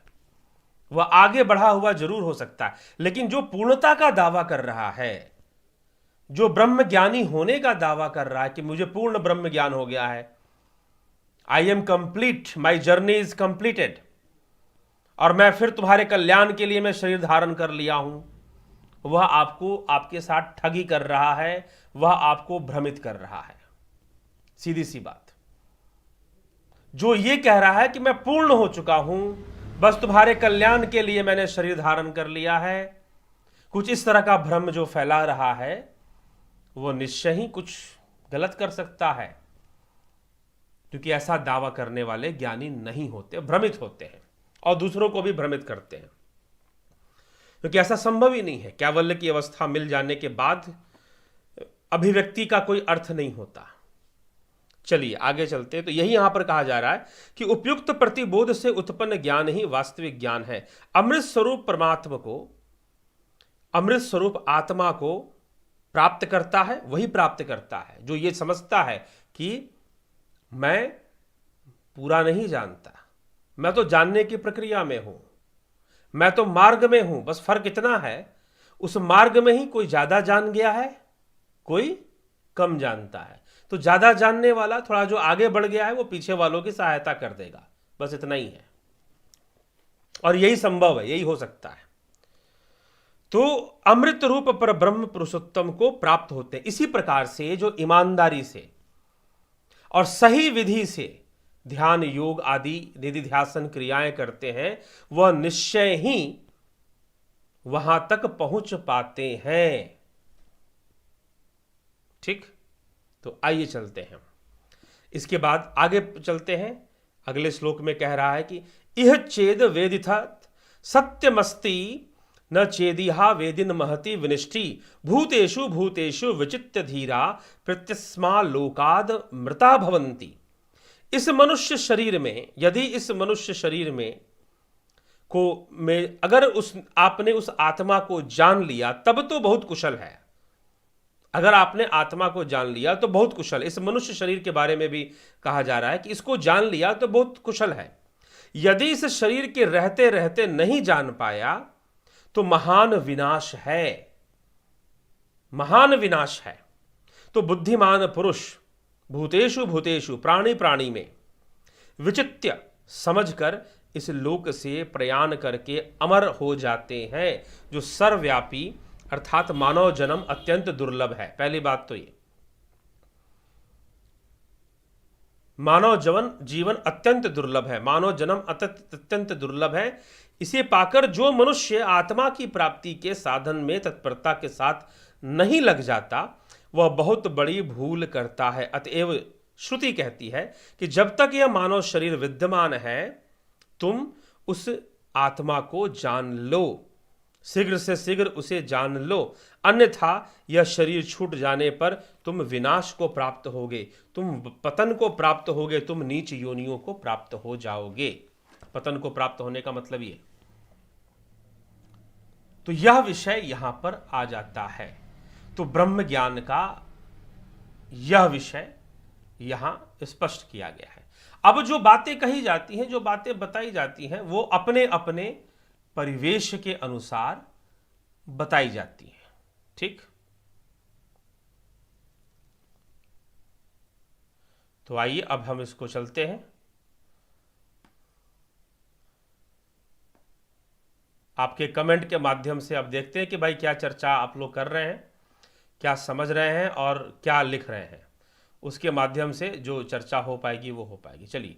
वह आगे बढ़ा हुआ जरूर हो सकता है, लेकिन जो पूर्णता का दावा कर रहा है, जो ब्रह्म ज्ञानी होने का दावा कर रहा है कि मुझे पूर्ण ब्रह्म ज्ञान हो गया है, I am complete, my journey is completed, और मैं फिर तुम्हारे कल्याण के लिए मैं शरीर धारण कर लिया हूं, वह आपको आपके साथ ठगी कर रहा है, वह आपको भ्रमित कर रहा है। सीधी सी बात। जो ये कह रहा है कि मैं पूर्ण हो चुका हूं, बस तुम्हारे कल्याण के लिए मैंने शरीर धारण कर लिया है, कुछ इस तरह का भ्रम जो फैला रहा है, वो निश्चय ही कुछ गलत कर सकता है, क्योंकि ऐसा दावा करने वाले ज्ञानी नहीं होते, भ्रमित होते हैं और दूसरों को भी भ्रमित करते हैं, क्योंकि ऐसा संभव ही नहीं है। कैवल्य की अवस्था मिल जाने के बाद अभिव्यक्ति का कोई अर्थ नहीं होता। चलिए आगे चलते हैं। तो यही यहां पर कहा जा रहा है कि उपयुक्त प्रतिबोध से उत्पन्न ज्ञान ही वास्तविक ज्ञान है। अमृत स्वरूप परमात्मा को, अमृत स्वरूप आत्मा को प्राप्त करता है, वही प्राप्त करता है जो ये समझता है कि मैं पूरा नहीं जानता, मैं तो जानने की प्रक्रिया में हूं, मैं तो मार्ग में हूं। बस फर्क इतना है, उस मार्ग में ही कोई ज्यादा जान गया है, कोई कम जानता है। तो ज्यादा जानने वाला थोड़ा जो आगे बढ़ गया है वो पीछे वालों की सहायता कर देगा, बस इतना ही है। और यही संभव है, यही हो सकता है। तो अमृत रूप पर ब्रह्म पुरुषोत्तम को प्राप्त होते हैं। इसी प्रकार से जो ईमानदारी से और सही विधि से ध्यान योग आदि निधिध्यासन क्रियाएं करते हैं, वह निश्चय ही वहां तक पहुंच पाते हैं। ठीक, तो आइए चलते हैं। इसके बाद आगे चलते हैं। अगले श्लोक में कह रहा है कि इह चेद वेदिथा सत्यमस्ति न चेदिहा वेदिन महति विनिष्ठि भूतेषु भूतेषु विचित्य धीरा प्रत्यस्मा लोकाद मृता भवन्ति। इस मनुष्य शरीर में, यदि इस मनुष्य शरीर में अगर आपने उस आत्मा को जान लिया तब तो बहुत कुशल है। अगर आपने आत्मा को जान लिया तो बहुत कुशल। इस मनुष्य शरीर के बारे में भी कहा जा रहा है कि इसको जान लिया तो बहुत कुशल है। यदि इस शरीर के रहते रहते नहीं जान पाया तो महान विनाश है, महान विनाश है। तो बुद्धिमान पुरुष भूतेषु भूतेषु प्राणी प्राणी में विचित्य समझकर इस लोक से प्रयाण करके अमर हो जाते हैं। जो सर्वव्यापी अर्थात मानव जन्म अत्यंत दुर्लभ है। पहली बात तो ये, मानव जीवन अत्यंत दुर्लभ है, मानव जन्म अत्यंत दुर्लभ है। इसे पाकर जो मनुष्य आत्मा की प्राप्ति के साधन में तत्परता के साथ नहीं लग जाता, वह बहुत बड़ी भूल करता है। अतएव श्रुति कहती है कि जब तक यह मानव शरीर विद्यमान है, तुम उस आत्मा को जान लो, शीघ्र से शीघ्र उसे जान लो, अन्यथा यह शरीर छूट जाने पर तुम विनाश को प्राप्त होगे, तुम पतन को प्राप्त होगे, तुम नीच योनियों को प्राप्त हो जाओगे। पतन को प्राप्त होने का मतलब ये। तो यह विषय यहां पर आ जाता है। तो ब्रह्म ज्ञान का यह विषय यहां स्पष्ट किया गया है। अब जो बातें कही जाती हैं, जो बातें बताई जाती हैं, वो अपने अपने परिवेश के अनुसार बताई जाती है। ठीक, तो आइए अब हम इसको चलते हैं। आपके कमेंट के माध्यम से अब देखते हैं कि भाई क्या चर्चा आप लोग कर रहे हैं, क्या समझ रहे हैं और क्या लिख रहे हैं। उसके माध्यम से जो चर्चा हो पाएगी वो हो पाएगी। चलिए,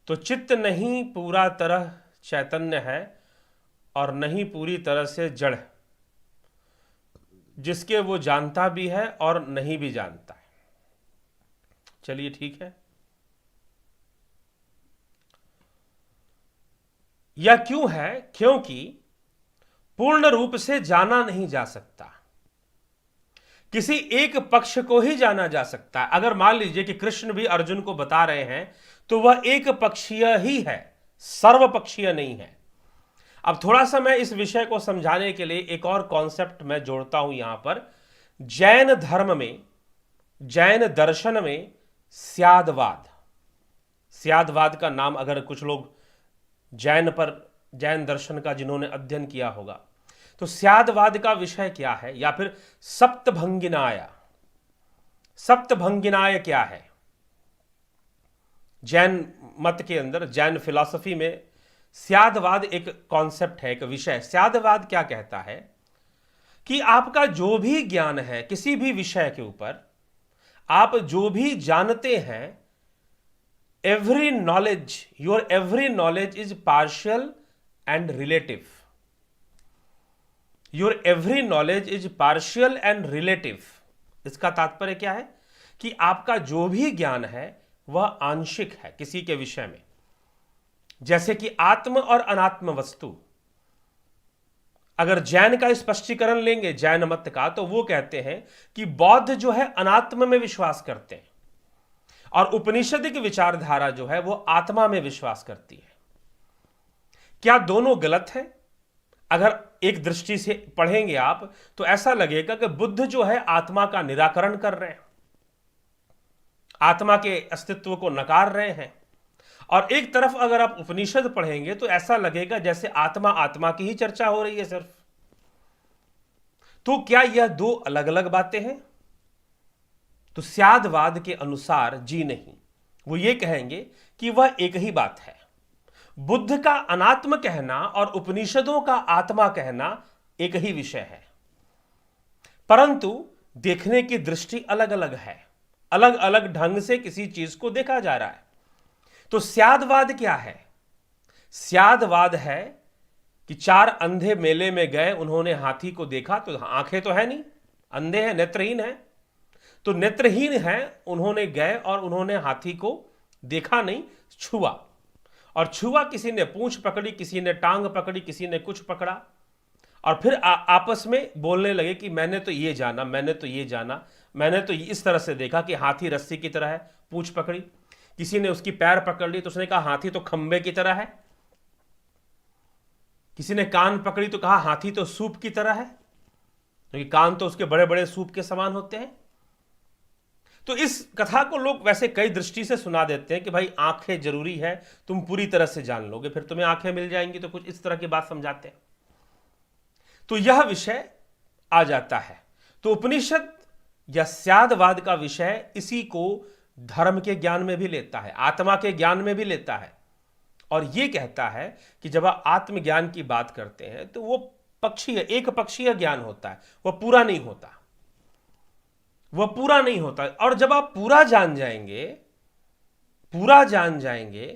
तो चित्त नहीं पूरा तरह चैतन्य है और नहीं पूरी तरह से जड़, जिसके वो जानता भी है और नहीं भी जानता है। चलिए ठीक है। यह क्यों है? क्योंकि पूर्ण रूप से जाना नहीं जा सकता, किसी एक पक्ष को ही जाना जा सकता है। अगर मान लीजिए कि कृष्ण भी अर्जुन को बता रहे हैं तो वह एक पक्षीय ही है, सर्वपक्षीय नहीं है। अब थोड़ा सा मैं इस विषय को समझाने के लिए एक और कॉन्सेप्ट मैं जोड़ता हूं यहां पर। जैन धर्म में, जैन दर्शन में स्यादवाद, स्यादवाद का नाम अगर कुछ लोग जैन दर्शन का जिन्होंने अध्ययन किया होगा, तो स्यादवाद का विषय क्या है, या फिर सप्तभंगिनाय, सप्तभंगिनाय क्या है? जैन मत के अंदर, जैन फिलॉसफी में स्यादवाद एक कॉन्सेप्ट है, एक विषय। स्यादवाद क्या कहता है कि आपका जो भी ज्ञान है किसी भी विषय के ऊपर, आप जो भी जानते हैं, every knowledge, your every knowledge is partial and relative. Your every knowledge is partial and relative. इसका तात्पर्य क्या है कि आपका जो भी ज्ञान है वह आंशिक है किसी के विषय में। जैसे कि आत्म और अनात्म वस्तु, अगर जैन का स्पष्टीकरण लेंगे, जैन मत का, तो वो कहते हैं कि बौद्ध जो है अनात्म में विश्वास करते हैं और उपनिषदिक विचारधारा जो है वो आत्मा में विश्वास करती है। क्या दोनों गलत है? अगर एक दृष्टि से पढ़ेंगे आप तो ऐसा लगेगा कि बुद्ध जो है आत्मा का निराकरण कर रहे हैं, आत्मा के अस्तित्व को नकार रहे हैं। और एक तरफ अगर आप उपनिषद पढ़ेंगे तो ऐसा लगेगा जैसे आत्मा आत्मा की ही चर्चा हो रही है सिर्फ। तो क्या यह दो अलग अलग बातें हैं? तो स्यादवाद के अनुसार जी नहीं, वो ये कहेंगे कि वह एक ही बात है। बुद्ध का अनात्म कहना और उपनिषदों का आत्मा कहना एक ही विषय है, परंतु देखने की दृष्टि अलग अलग है, अलग अलग ढंग से किसी चीज को देखा जा रहा है। तो स्यादवाद क्या है? स्यादवाद है कि चार अंधे मेले में गए, उन्होंने हाथी को देखा, तो आंखें तो है नहीं, अंधे हैं, नेत्रहीन है, तो नेत्रहीन है, उन्होंने गए और उन्होंने हाथी को देखा नहीं, छुआ, और छुआ, किसी ने पूंछ पकड़ी, किसी ने टांग पकड़ी, किसी ने कुछ पकड़ा, और फिर आपस में बोलने लगे कि मैंने तो ये जाना, मैंने तो ये जाना, मैंने तो इस तरह से देखा कि हाथी रस्सी की तरह है, पूंछ पकड़ी, किसी ने उसकी पैर पकड़ ली तो उसने कहा हाथी तो खंबे की तरह है, किसी ने कान पकड़ी तो कहा हाथी तो सूप की तरह है, क्योंकि कान तो उसके बड़े बड़े सूप के समान होते हैं। तो इस कथा को लोग वैसे कई दृष्टि से सुना देते हैं कि भाई आंखें जरूरी है, तुम पूरी तरह से जान लोगे फिर तुम्हें आंखें मिल जाएंगी, तो कुछ इस तरह की बात समझाते हैं। तो यह विषय आ जाता है। तो उपनिषद या स्यादवाद का विषय इसी को धर्म के ज्ञान में भी लेता है, आत्मा के ज्ञान में भी लेता है, और यह कहता है कि जब आप आत्मज्ञान की बात करते हैं तो वो पक्षीय, एक पक्षीय ज्ञान होता है, वह पूरा नहीं होता, वह पूरा नहीं होता। और जब आप पूरा जान जाएंगे, पूरा जान जाएंगे,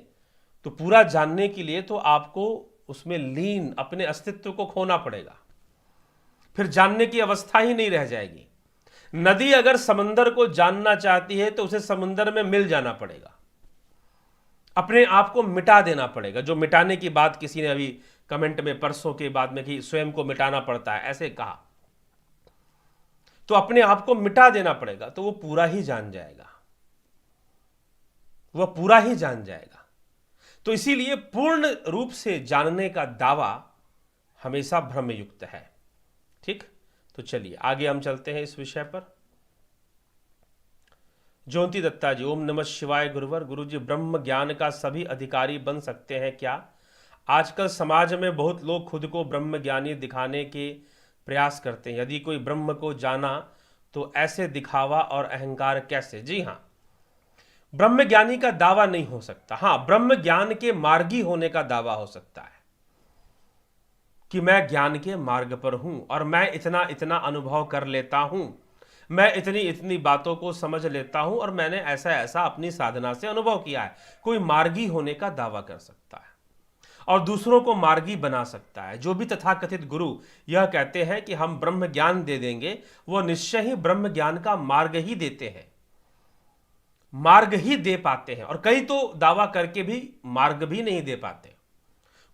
तो पूरा जानने के लिए तो आपको उसमें लीन, अपने अस्तित्व को खोना पड़ेगा, फिर जानने की अवस्था ही नहीं रह जाएगी। नदी अगर समंदर को जानना चाहती है तो उसे समंदर में मिल जाना पड़ेगा, अपने आप को मिटा देना पड़ेगा। जो मिटाने की बात किसी ने अभी कमेंट में परसों के बाद में कि स्वयं को मिटाना पड़ता है, ऐसे कहा, तो अपने आप को मिटा देना पड़ेगा, तो वो पूरा ही जान जाएगा, वह पूरा ही जान जाएगा। तो इसीलिए पूर्ण रूप से जानने का दावा हमेशा भ्रमयुक्त है। ठीक, तो चलिए आगे हम चलते हैं इस विषय पर। ज्योति दत्ता जी, ओम नमः शिवाय गुरुवर। गुरु जी, ब्रह्म ज्ञान का सभी अधिकारी बन सकते हैं क्या? आजकल समाज में बहुत लोग खुद को ब्रह्म ज्ञानी दिखाने के प्रयास करते हैं, यदि कोई ब्रह्म को जाना तो ऐसे दिखावा और अहंकार कैसे? जी हाँ, ब्रह्म ज्ञानी का दावा नहीं हो सकता। हाँ, ब्रह्म ज्ञान के मार्गी होने का दावा हो सकता है कि मैं ज्ञान के मार्ग पर हूं और मैं इतना इतना अनुभव कर लेता हूं, मैं इतनी इतनी बातों को समझ लेता हूं और मैंने ऐसा ऐसा अपनी साधना से अनुभव किया है। कोई मार्गी होने का दावा कर सकता है और दूसरों को मार्गी बना सकता है। जो भी तथाकथित गुरु यह कहते हैं कि हम ब्रह्म ज्ञान दे देंगे, वह निश्चय ही ब्रह्म ज्ञान का मार्ग ही देते हैं, मार्ग ही दे पाते हैं। और कई तो दावा करके भी मार्ग भी नहीं दे पाते,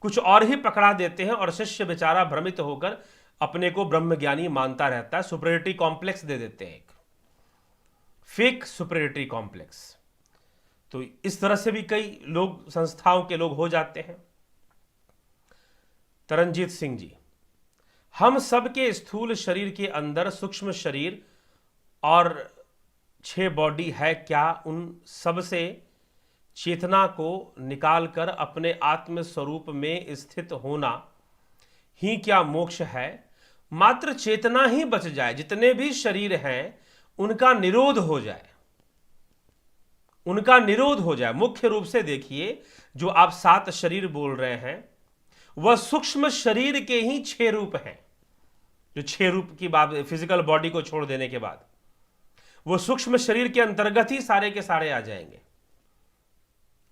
कुछ और ही पकड़ा देते हैं और शिष्य बेचारा भ्रमित होकर अपने को ब्रह्मज्ञानी मानता रहता है। सुपरियरिटी कॉम्प्लेक्स दे देते हैं, एक फेक सुपरियरिटी कॉम्प्लेक्स। तो इस तरह से भी कई लोग, संस्थाओं के लोग हो जाते हैं। तरनजीत सिंह जी, हम सबके स्थूल शरीर के अंदर सूक्ष्म शरीर और 6 बॉडी है, क्या उन सब से चेतना को निकालकर अपने आत्म स्वरूप में स्थित होना ही क्या मोक्ष है? मात्र चेतना ही बच जाए, जितने भी शरीर हैं उनका निरोध हो जाए, उनका निरोध हो जाए। मुख्य रूप से देखिए, जो आप 7 शरीर बोल रहे हैं वह सूक्ष्म शरीर के ही 6 रूप हैं। जो 6 रूप की बात, फिजिकल बॉडी को छोड़ देने के बाद वो सूक्ष्म शरीर के अंतर्गत ही सारे के सारे आ जाएंगे।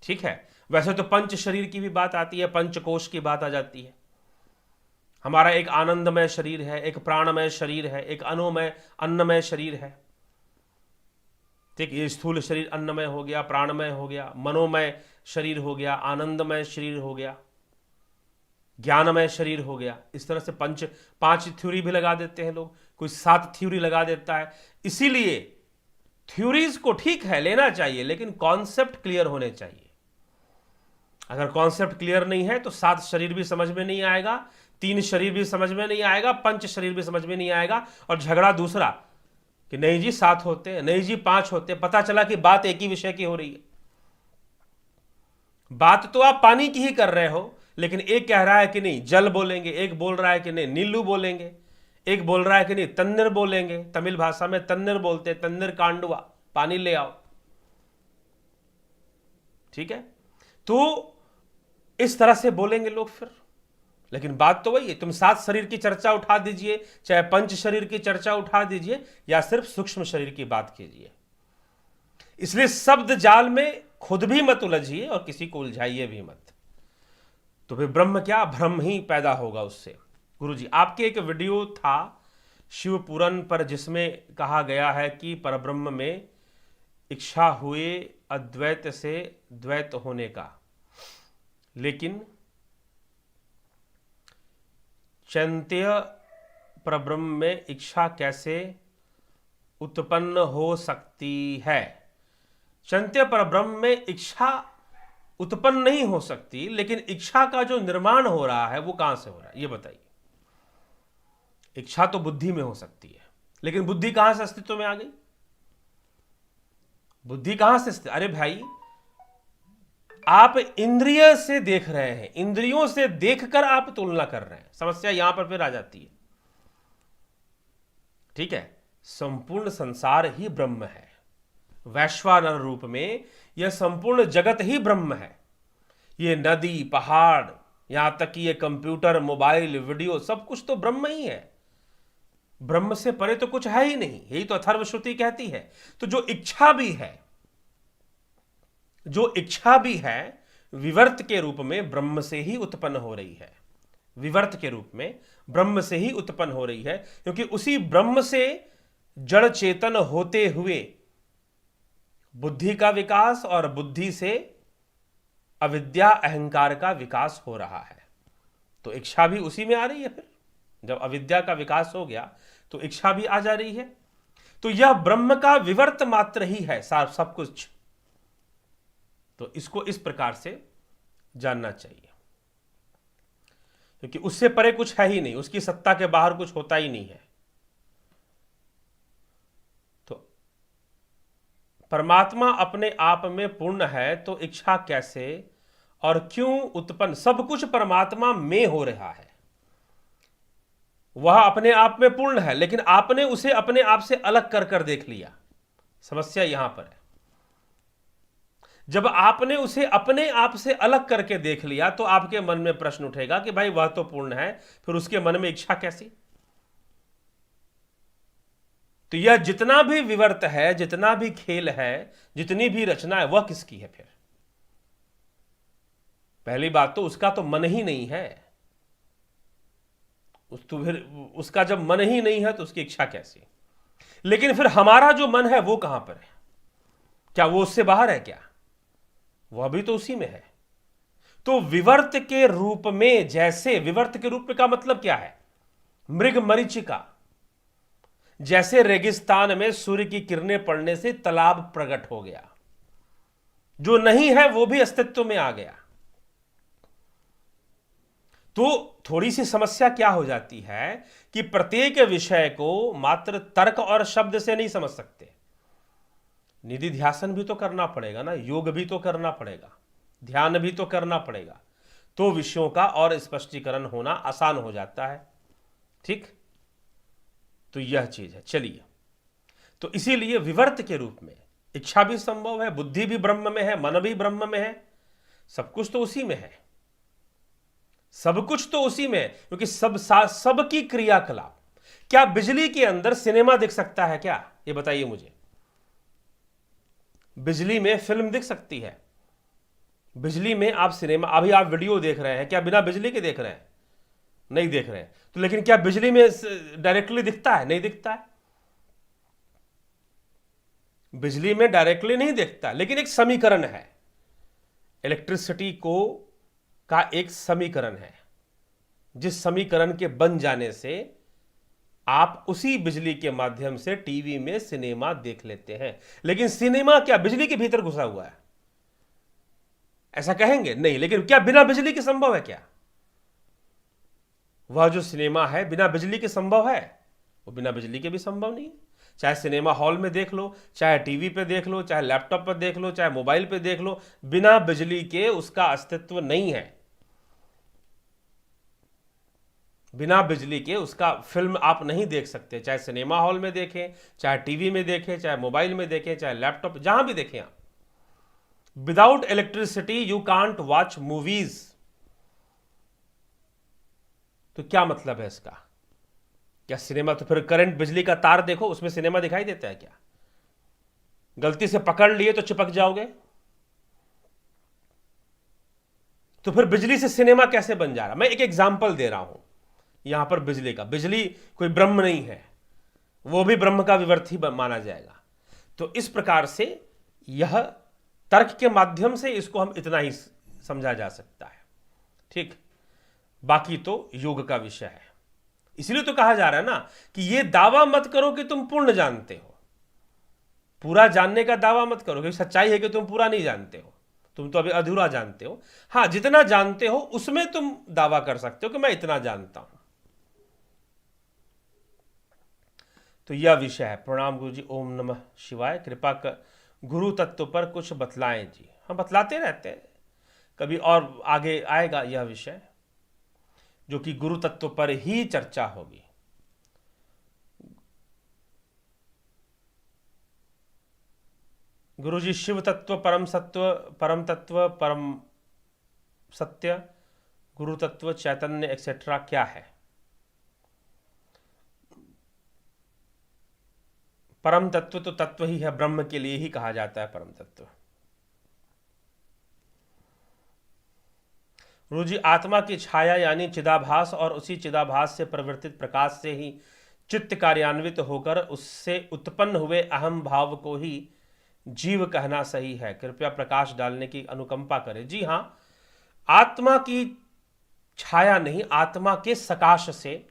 ठीक है, वैसे तो पंच शरीर की भी बात आती है, पंचकोश की बात आ जाती है। हमारा एक आनंदमय शरीर है, एक प्राणमय शरीर है, एक अन्नमय शरीर है। ठीक, ये स्थूल शरीर अन्नमय हो गया, प्राणमय हो गया, मनोमय शरीर हो गया, आनंदमय शरीर हो गया, ज्ञानमय शरीर हो गया। इस तरह से 5 थ्योरी भी लगा देते हैं लोग, कोई 7 थ्योरी लगा देता है। इसीलिए थ्योरीज को ठीक है लेना चाहिए, लेकिन कॉन्सेप्ट क्लियर होने चाहिए। अगर कॉन्सेप्ट क्लियर नहीं है तो 7 शरीर भी समझ में नहीं आएगा, 3 शरीर भी समझ में नहीं आएगा, पंच शरीर भी समझ में नहीं आएगा, और झगड़ा दूसरा कि नहीं जी 7 होते हैं, नहीं जी 5 होते हैं। पता चला कि बात एक ही विषय की हो रही है। बात तो आप पानी की ही कर रहे हो, लेकिन एक कह रहा है कि नहीं जल बोलेंगे, एक बोल रहा है कि नहीं नीलू बोलेंगे, एक बोल रहा है कि नहीं तन्निर बोलेंगे। तमिल भाषा में तन्निर बोलते, तन्निर कांडुआ, पानी ले आओ। ठीक है, तो इस तरह से बोलेंगे लोग फिर, लेकिन बात तो वही है, तुम 7 शरीर की चर्चा उठा दीजिए, चाहे पंच शरीर की चर्चा उठा दीजिए, या सिर्फ सूक्ष्म शरीर की बात कीजिए। इसलिए शब्द जाल में खुद भी मत उलझिए और किसी को उलझाइए भी मत। तो फिर ब्रह्म क्या, भ्रम ही पैदा होगा उससे। गुरुजी, आपके एक वीडियो था शिव पुराण पर जिसमें कहा गया है कि परब्रह्म में इच्छा हुए अद्वैत से द्वैत होने का, लेकिन चैंत्य परब्रह्म में इच्छा कैसे उत्पन्न हो सकती है? चैंत्य परब्रह्म में इच्छा उत्पन्न नहीं हो सकती, लेकिन इच्छा का जो निर्माण हो रहा है वो कहां से हो रहा है ये बताइए। इच्छा तो बुद्धि में हो सकती है, लेकिन बुद्धि कहां से अस्तित्व में आ गई? बुद्धि कहां से अस्तित्व? अरे भाई, आप इंद्रिय से देख रहे हैं, इंद्रियों से देखकर आप तुलना कर रहे हैं, समस्या यहां पर फिर आ जाती है। ठीक है, संपूर्ण संसार ही ब्रह्म है, वैश्वानर रूप में यह संपूर्ण जगत ही ब्रह्म है। ये नदी, पहाड़, यहां तक कि ये कंप्यूटर, मोबाइल, वीडियो, सब कुछ तो ब्रह्म ही है। ब्रह्म से परे तो कुछ है ही नहीं, यही तो अथर्वश्रुति कहती है। तो जो इच्छा भी है, जो इच्छा भी है, विवर्त के रूप में ब्रह्म से ही उत्पन्न हो रही है। विवर्त के रूप में ब्रह्म से ही उत्पन्न हो रही है, क्योंकि उसी ब्रह्म से जड़ चेतन होते हुए बुद्धि का विकास और बुद्धि से अविद्या अहंकार का विकास हो रहा है। तो इच्छा भी उसी में आ रही है। फिर जब अविद्या का विकास हो गया तो इच्छा भी आ जा रही है। तो यह ब्रह्म का विवर्त मात्र ही है सब कुछ। तो इसको इस प्रकार से जानना चाहिए, क्योंकि उससे परे कुछ है ही नहीं, उसकी सत्ता के बाहर कुछ होता ही नहीं है। तो परमात्मा अपने आप में पूर्ण है, तो इच्छा कैसे और क्यों उत्पन्न? सब कुछ परमात्मा में हो रहा है, वह अपने आप में पूर्ण है, लेकिन आपने उसे अपने आप से अलग कर कर देख लिया। समस्या यहां पर है। जब आपने उसे अपने आप से अलग करके देख लिया तो आपके मन में प्रश्न उठेगा कि भाई वह तो पूर्ण है, फिर उसके मन में इच्छा कैसी? तो यह जितना भी विवर्त है, जितना भी खेल है, जितनी भी रचना है, वह किसकी है? फिर पहली बात तो उसका तो मन ही नहीं है। तो फिर उसका जब मन ही नहीं है तो उसकी इच्छा कैसी? लेकिन फिर हमारा जो मन है वो कहां पर है? क्या वो उससे बाहर है क्या? वह भी तो उसी में है। तो विवर्त के रूप में, जैसे विवर्त के रूप में का मतलब क्या है? मृग मरीचिका, जैसे रेगिस्तान में सूर्य की किरणें पड़ने से तालाब प्रकट हो गया, जो नहीं है वो भी अस्तित्व में आ गया। तो थोड़ी सी समस्या क्या हो जाती है कि प्रत्येक विषय को मात्र तर्क और शब्द से नहीं समझ सकते। निधि ध्यासन भी तो करना पड़ेगा ना, योग भी तो करना पड़ेगा, ध्यान भी तो करना पड़ेगा, तो विषयों का और स्पष्टीकरण होना आसान हो जाता है। ठीक, तो यह चीज है। चलिए, तो इसीलिए विवर्त के रूप में इच्छा भी संभव है, बुद्धि भी ब्रह्म में है, मन भी ब्रह्म में है, सब कुछ तो उसी में है, सब कुछ तो उसी में है, क्योंकि सब की क्रियाकलाप। क्या बिजली के अंदर सिनेमा दिख सकता है क्या? ये बताइए मुझे। बिजली में फिल्म दिख सकती है, बिजली में आप सिनेमा, अभी आप वीडियो देख रहे हैं, क्या बिना बिजली के देख रहे हैं? नहीं देख रहे हैं। तो लेकिन क्या बिजली में डायरेक्टली दिखता है? नहीं दिखता है। बिजली में डायरेक्टली नहीं दिखता, लेकिन एक समीकरण है, इलेक्ट्रिसिटी को का एक समीकरण है, जिस समीकरण के बन जाने से आप उसी बिजली के माध्यम से टीवी में सिनेमा देख लेते हैं। लेकिन सिनेमा क्या बिजली के भीतर घुसा हुआ है? ऐसा कहेंगे नहीं। लेकिन क्या बिना बिजली के संभव है क्या? वह जो सिनेमा है बिना बिजली के संभव है? वो बिना बिजली के भी संभव नहीं है। चाहे सिनेमा हॉल में देख लो, चाहे टीवी पे देख लो, चाहे लैपटॉप पर देख लो, चाहे मोबाइल पे देख लो, बिना बिजली के उसका अस्तित्व नहीं है। बिना बिजली के उसका फिल्म आप नहीं देख सकते, चाहे सिनेमा हॉल में देखें, चाहे टीवी में देखें, चाहे मोबाइल में देखें, चाहे लैपटॉप, जहां भी देखें आप। Without electricity you can't watch movies. तो क्या मतलब है इसका? क्या सिनेमा, तो फिर करंट बिजली का तार देखो, उसमें सिनेमा दिखाई देता है क्या? गलती से पकड़ लिए तो चिपक जाओगे। तो फिर बिजली से सिनेमा कैसे बन जा रहा? मैं एक एग्जाम्पल दे रहा हूं यहां पर बिजली का। बिजली कोई ब्रह्म नहीं है, वो भी ब्रह्म का विवर्ती माना जाएगा। तो इस प्रकार से यह तर्क के माध्यम से इसको हम इतना ही समझा जा सकता है, ठीक। बाकी तो योग का विषय है। इसलिए तो कहा जा रहा है ना कि ये दावा मत करो कि तुम पूर्ण जानते हो, पूरा जानने का दावा मत करो, क्योंकि सच्चाई है कि तुम पूरा नहीं जानते हो, तुम तो अभी अधूरा जानते हो। हां, जितना जानते हो उसमें तुम दावा कर सकते हो कि मैं इतना जानता हूं। तो यह विषय है। प्रणाम गुरु जी। ओम नमः शिवाय। कृपा कर गुरु तत्व पर कुछ बतलाएं जी। हम बतलाते रहते हैं, कभी और आगे आएगा यह विषय जो कि गुरु तत्व पर ही चर्चा होगी। गुरु जी, शिव तत्व, परम सत्व, परम तत्व, परम सत्य, गुरु तत्व, चैतन्य एक्सेट्रा क्या है? परम तत्व तो तत्व ही है, ब्रह्म के लिए ही कहा जाता है परम तत्व। गुरु जी, आत्मा की छाया यानी चिदाभास और उसी चिदाभास से परिवर्तित प्रकाश से ही चित्त कार्यान्वित होकर उससे उत्पन्न हुए अहम भाव को ही जीव कहना सही है? कृपया प्रकाश डालने की अनुकंपा करें। जी हाँ, आत्मा की छाया नहीं, आत्मा के सकाश से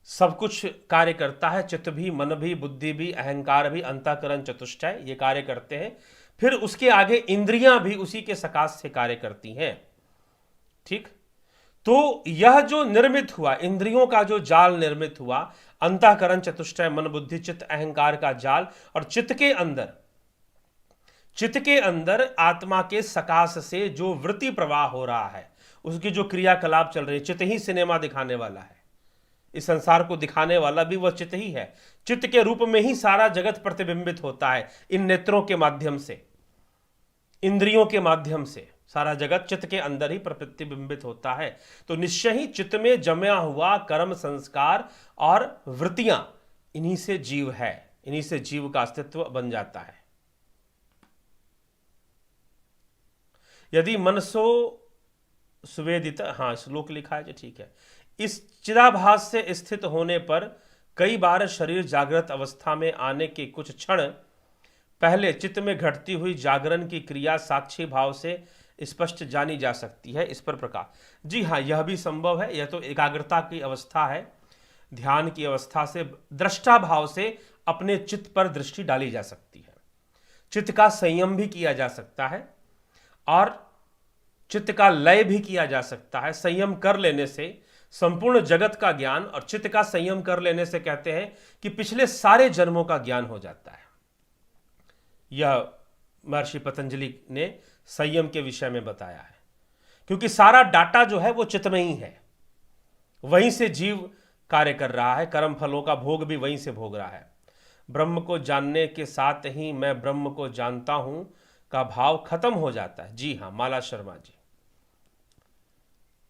सब कुछ कार्य करता है। चित्त भी, मन भी, बुद्धि भी, अहंकार भी, अंतःकरण, चतुष्टय, ये कार्य करते हैं। फिर उसके आगे इंद्रियां भी उसी के सकाश से कार्य करती हैं, ठीक। तो यह जो निर्मित हुआ, इंद्रियों का जो जाल निर्मित हुआ, अंतःकरण, चतुष्टय, मन, बुद्धि, चित्त, अहंकार का जाल, और चित्त के अंदर आत्मा के सकाश से जो वृत्ति प्रवाह हो रहा है, उसकी जो क्रियाकलाप चल रही है, चित्त ही सिनेमा दिखाने वाला है। इस संसार को दिखाने वाला भी वह चित्त ही है। चित्त के रूप में ही सारा जगत प्रतिबिंबित होता है। इन नेत्रों के माध्यम से, इंद्रियों के माध्यम से सारा जगत चित्त के अंदर ही प्रतिबिंबित होता है। तो निश्चय ही चित्त में जमा हुआ कर्म, संस्कार और वृत्तियां, इन्हीं से जीव है, इन्हीं से जीव का अस्तित्व बन जाता है। यदि मनसो सुवेदित, हाँ श्लोक लिखा है जी, ठीक है। इस चिदाभास से स्थित होने पर कई बार शरीर जागृत अवस्था में आने के कुछ क्षण पहले चित्त में घटती हुई जागरण की क्रिया साक्षी भाव से स्पष्ट जानी जा सकती है। इस पर प्रकाश। जी हाँ, यह भी संभव है। यह तो एकाग्रता की अवस्था है, ध्यान की अवस्था से दृष्टा भाव से अपने चित्त पर दृष्टि डाली जा सकती है। चित्त का संयम भी किया जा सकता है और चित्त का लय भी किया जा सकता है। संयम कर लेने से संपूर्ण जगत का ज्ञान, और चित्त का संयम कर लेने से कहते हैं कि पिछले सारे जन्मों का ज्ञान हो जाता है। यह महर्षि पतंजलि ने संयम के विषय में बताया है, क्योंकि सारा डाटा जो है वो चित्त में ही है, वहीं से जीव कार्य कर रहा है, कर्म फलों का भोग भी वहीं से भोग रहा है। ब्रह्म को जानने के साथ ही मैं ब्रह्म को जानता हूं का भाव खत्म हो जाता है। जी हाँ, माला शर्मा जी।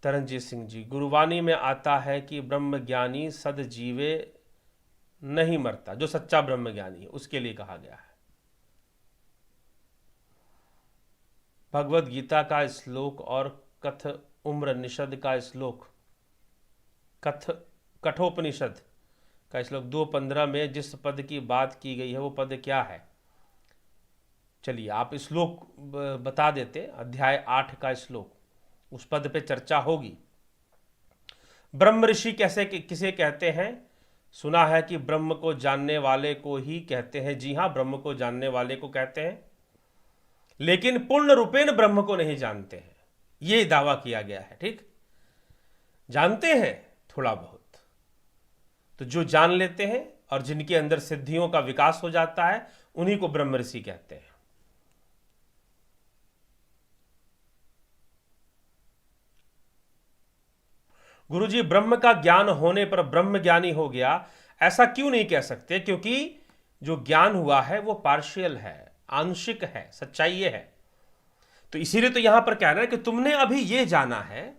तरनजीत सिंह जी, गुरुवाणी में आता है कि ब्रह्म ज्ञानी सद जीवे नहीं मरता, जो सच्चा ब्रह्म ज्ञानी है उसके लिए कहा गया है। भगवत गीता का श्लोक और कथ उम्र निषद का श्लोक, कठोपनिषद का श्लोक 2:15 में जिस पद की बात की गई है वो पद क्या है? चलिए आप श्लोक बता देते। अध्याय 8 का श्लोक, उस पद पे चर्चा होगी। ब्रह्म ऋषि कैसे किसे कहते हैं? सुना है कि ब्रह्म को जानने वाले को ही कहते हैं। जी हाँ, ब्रह्म को जानने वाले को कहते हैं, लेकिन पूर्ण रूपेण ब्रह्म को नहीं जानते हैं, ये दावा किया गया है, ठीक। जानते हैं थोड़ा बहुत, तो जो जान लेते हैं और जिनके अंदर सिद्धियों का विकास हो जाता है उन्हीं को ब्रह्म ऋषि कहते हैं। गुरुजी, ब्रह्म का ज्ञान होने पर ब्रह्म ज्ञानी हो गया, ऐसा क्यों नहीं कह सकते? क्योंकि जो ज्ञान हुआ है वो पार्शियल है, आंशिक है, सच्चाई ये है। तो इसीलिए तो यहां पर कह रहे हैं कि तुमने अभी ये जाना है।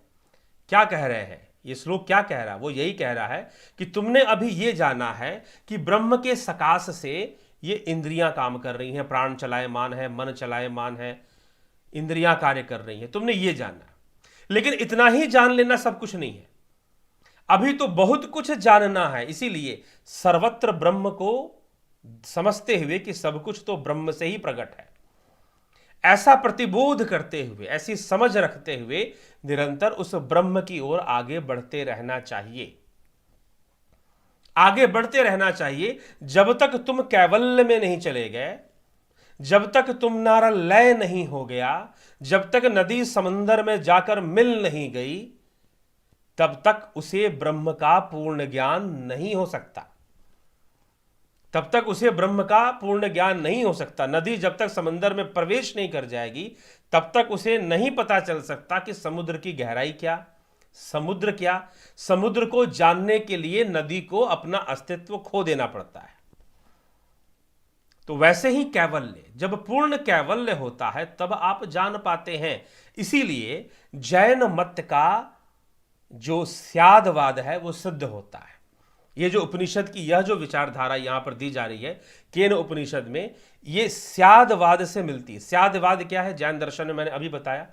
क्या कह रहे हैं ये श्लोक क्या कह रहा है? वो यही कह रहा है कि तुमने अभी ये जाना है कि ब्रह्म के सकाश से ये इंद्रियां काम कर रही हैं, प्राण चलायमान है, मन चलायमान है, इंद्रियां कार्य कर रही हैं, तुमने ये जाना है। लेकिन इतना ही जान लेना सब कुछ नहीं है, अभी तो बहुत कुछ जानना है। इसीलिए सर्वत्र ब्रह्म को समझते हुए कि सब कुछ तो ब्रह्म से ही प्रकट है, ऐसा प्रतिबोध करते हुए, ऐसी समझ रखते हुए निरंतर उस ब्रह्म की ओर आगे बढ़ते रहना चाहिए। आगे बढ़ते रहना चाहिए जब तक तुम कैवल्य में नहीं चले गए, जब तक तुम्हारा लय नहीं हो गया, जब तक नदी समंदर में जाकर मिल नहीं गई, तब तक उसे ब्रह्म का पूर्ण ज्ञान नहीं हो सकता। तब तक उसे ब्रह्म का पूर्ण ज्ञान नहीं हो सकता। नदी जब तक समंदर में प्रवेश नहीं कर जाएगी, तब तक उसे नहीं पता चल सकता कि समुद्र की गहराई क्या, समुद्र क्या। समुद्र को जानने के लिए नदी को अपना अस्तित्व खो देना पड़ता है। तो वैसे ही कैवल्य, जब पूर्ण कैवल्य होता है तब आप जान पाते हैं। इसीलिए जैन मत का जो स्यादवाद है वो सिद्ध होता है। ये जो उपनिषद की यह जो विचारधारा यहां पर दी जा रही है केन उपनिषद में, ये स्यादवाद से मिलती है। स्यादवाद क्या है? जैन दर्शन में मैंने अभी बताया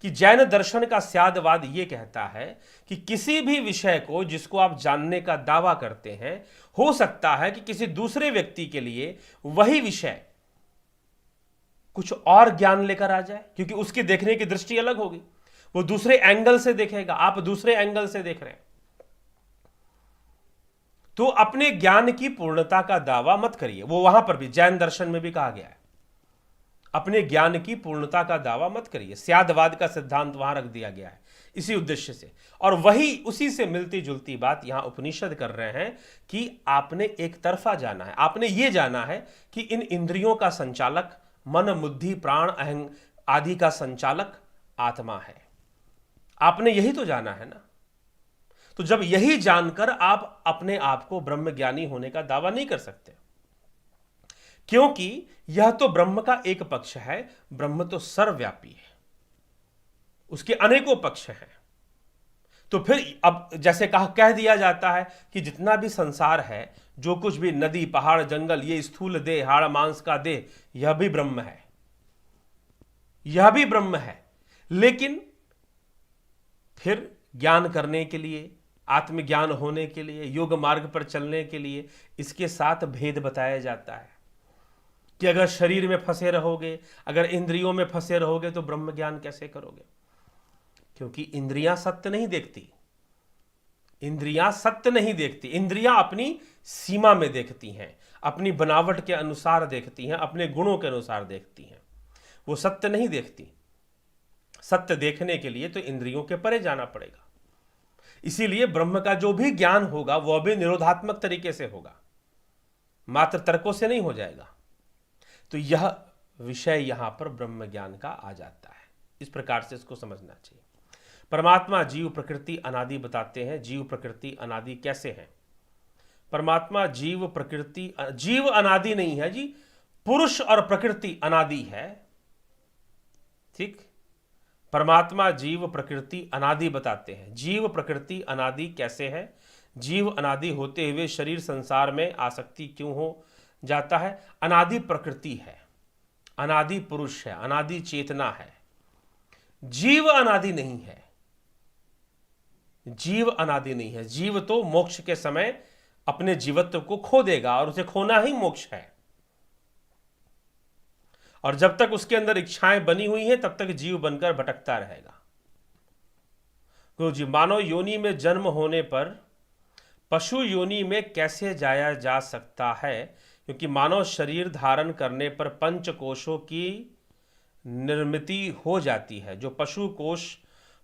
कि जैन दर्शन का स्यादवाद ये कहता है कि किसी भी विषय को जिसको आप जानने का दावा करते हैं, हो सकता है कि किसी दूसरे व्यक्ति के लिए वही विषय कुछ और ज्ञान लेकर आ जाए, क्योंकि उसकी देखने की दृष्टि अलग होगी, वो दूसरे एंगल से देखेगा, आप दूसरे एंगल से देख रहे हैं। तो अपने ज्ञान की पूर्णता का दावा मत करिए। वो वहां पर भी जैन दर्शन में भी कहा गया है, अपने ज्ञान की पूर्णता का दावा मत करिए। स्यादवाद का सिद्धांत वहां रख दिया गया है इसी उद्देश्य से। और वही उसी से मिलती जुलती बात यहां उपनिषद कर रहे हैं कि आपने एक तरफा जाना है। आपने ये जाना है कि इन इंद्रियों का संचालक मन, बुद्धि, प्राण, अहंग आदि का संचालक आत्मा है। आपने यही तो जाना है ना। तो जब यही जानकर आप अपने आप को ब्रह्मज्ञानी होने का दावा नहीं कर सकते, क्योंकि यह तो ब्रह्म का एक पक्ष है। ब्रह्म तो सर्वव्यापी है, उसके अनेकों पक्ष हैं। तो फिर अब जैसे कह दिया जाता है कि जितना भी संसार है, जो कुछ भी नदी, पहाड़, जंगल, ये स्थूल देह, हाड़ मांस का देह, यह भी ब्रह्म है, यह भी ब्रह्म है। लेकिन फिर ज्ञान करने के लिए, आत्मज्ञान होने के लिए, योग मार्ग पर चलने के लिए इसके साथ भेद बताया जाता है कि अगर शरीर में फंसे रहोगे, अगर इंद्रियों में फंसे रहोगे तो ब्रह्म ज्ञान कैसे करोगे? क्योंकि इंद्रियां सत्य नहीं देखती, इंद्रियां सत्य नहीं देखती। इंद्रियां अपनी सीमा में देखती हैं, अपनी बनावट के अनुसार देखती हैं, अपने गुणों के अनुसार देखती हैं, वो सत्य नहीं देखती। सत्य देखने के लिए तो इंद्रियों के परे जाना पड़ेगा। इसीलिए ब्रह्म का जो भी ज्ञान होगा वह भी निरोधात्मक तरीके से होगा, मात्र तर्कों से नहीं हो जाएगा। तो यह विषय यहां पर ब्रह्म ज्ञान का आ जाता है। इस प्रकार से इसको समझना चाहिए। परमात्मा जीव प्रकृति अनादि बताते हैं। जीव प्रकृति अनादि कैसे है? परमात्मा जीव प्रकृति, जीव अनादि नहीं है जी, पुरुष और प्रकृति अनादि है। ठीक, परमात्मा जीव प्रकृति अनादि बताते हैं। जीव प्रकृति अनादि कैसे है? जीव अनादि होते हुए शरीर संसार में आसक्ति क्यों हो जाता है? अनादि प्रकृति है, अनादि पुरुष है, अनादि चेतना है। जीव अनादि नहीं है, जीव अनादि नहीं है। जीव तो मोक्ष के समय अपने जीवत्व को खो देगा और उसे खोना ही मोक्ष है। और जब तक उसके अंदर इच्छाएं बनी हुई हैं तब तक जीव बनकर भटकता रहेगा। गुरु जी, मानव योनि में जन्म होने पर पशु योनि में कैसे जाया जा सकता है? क्योंकि मानव शरीर धारण करने पर पंच कोशों की निर्मिति हो जाती है। जो पशु कोश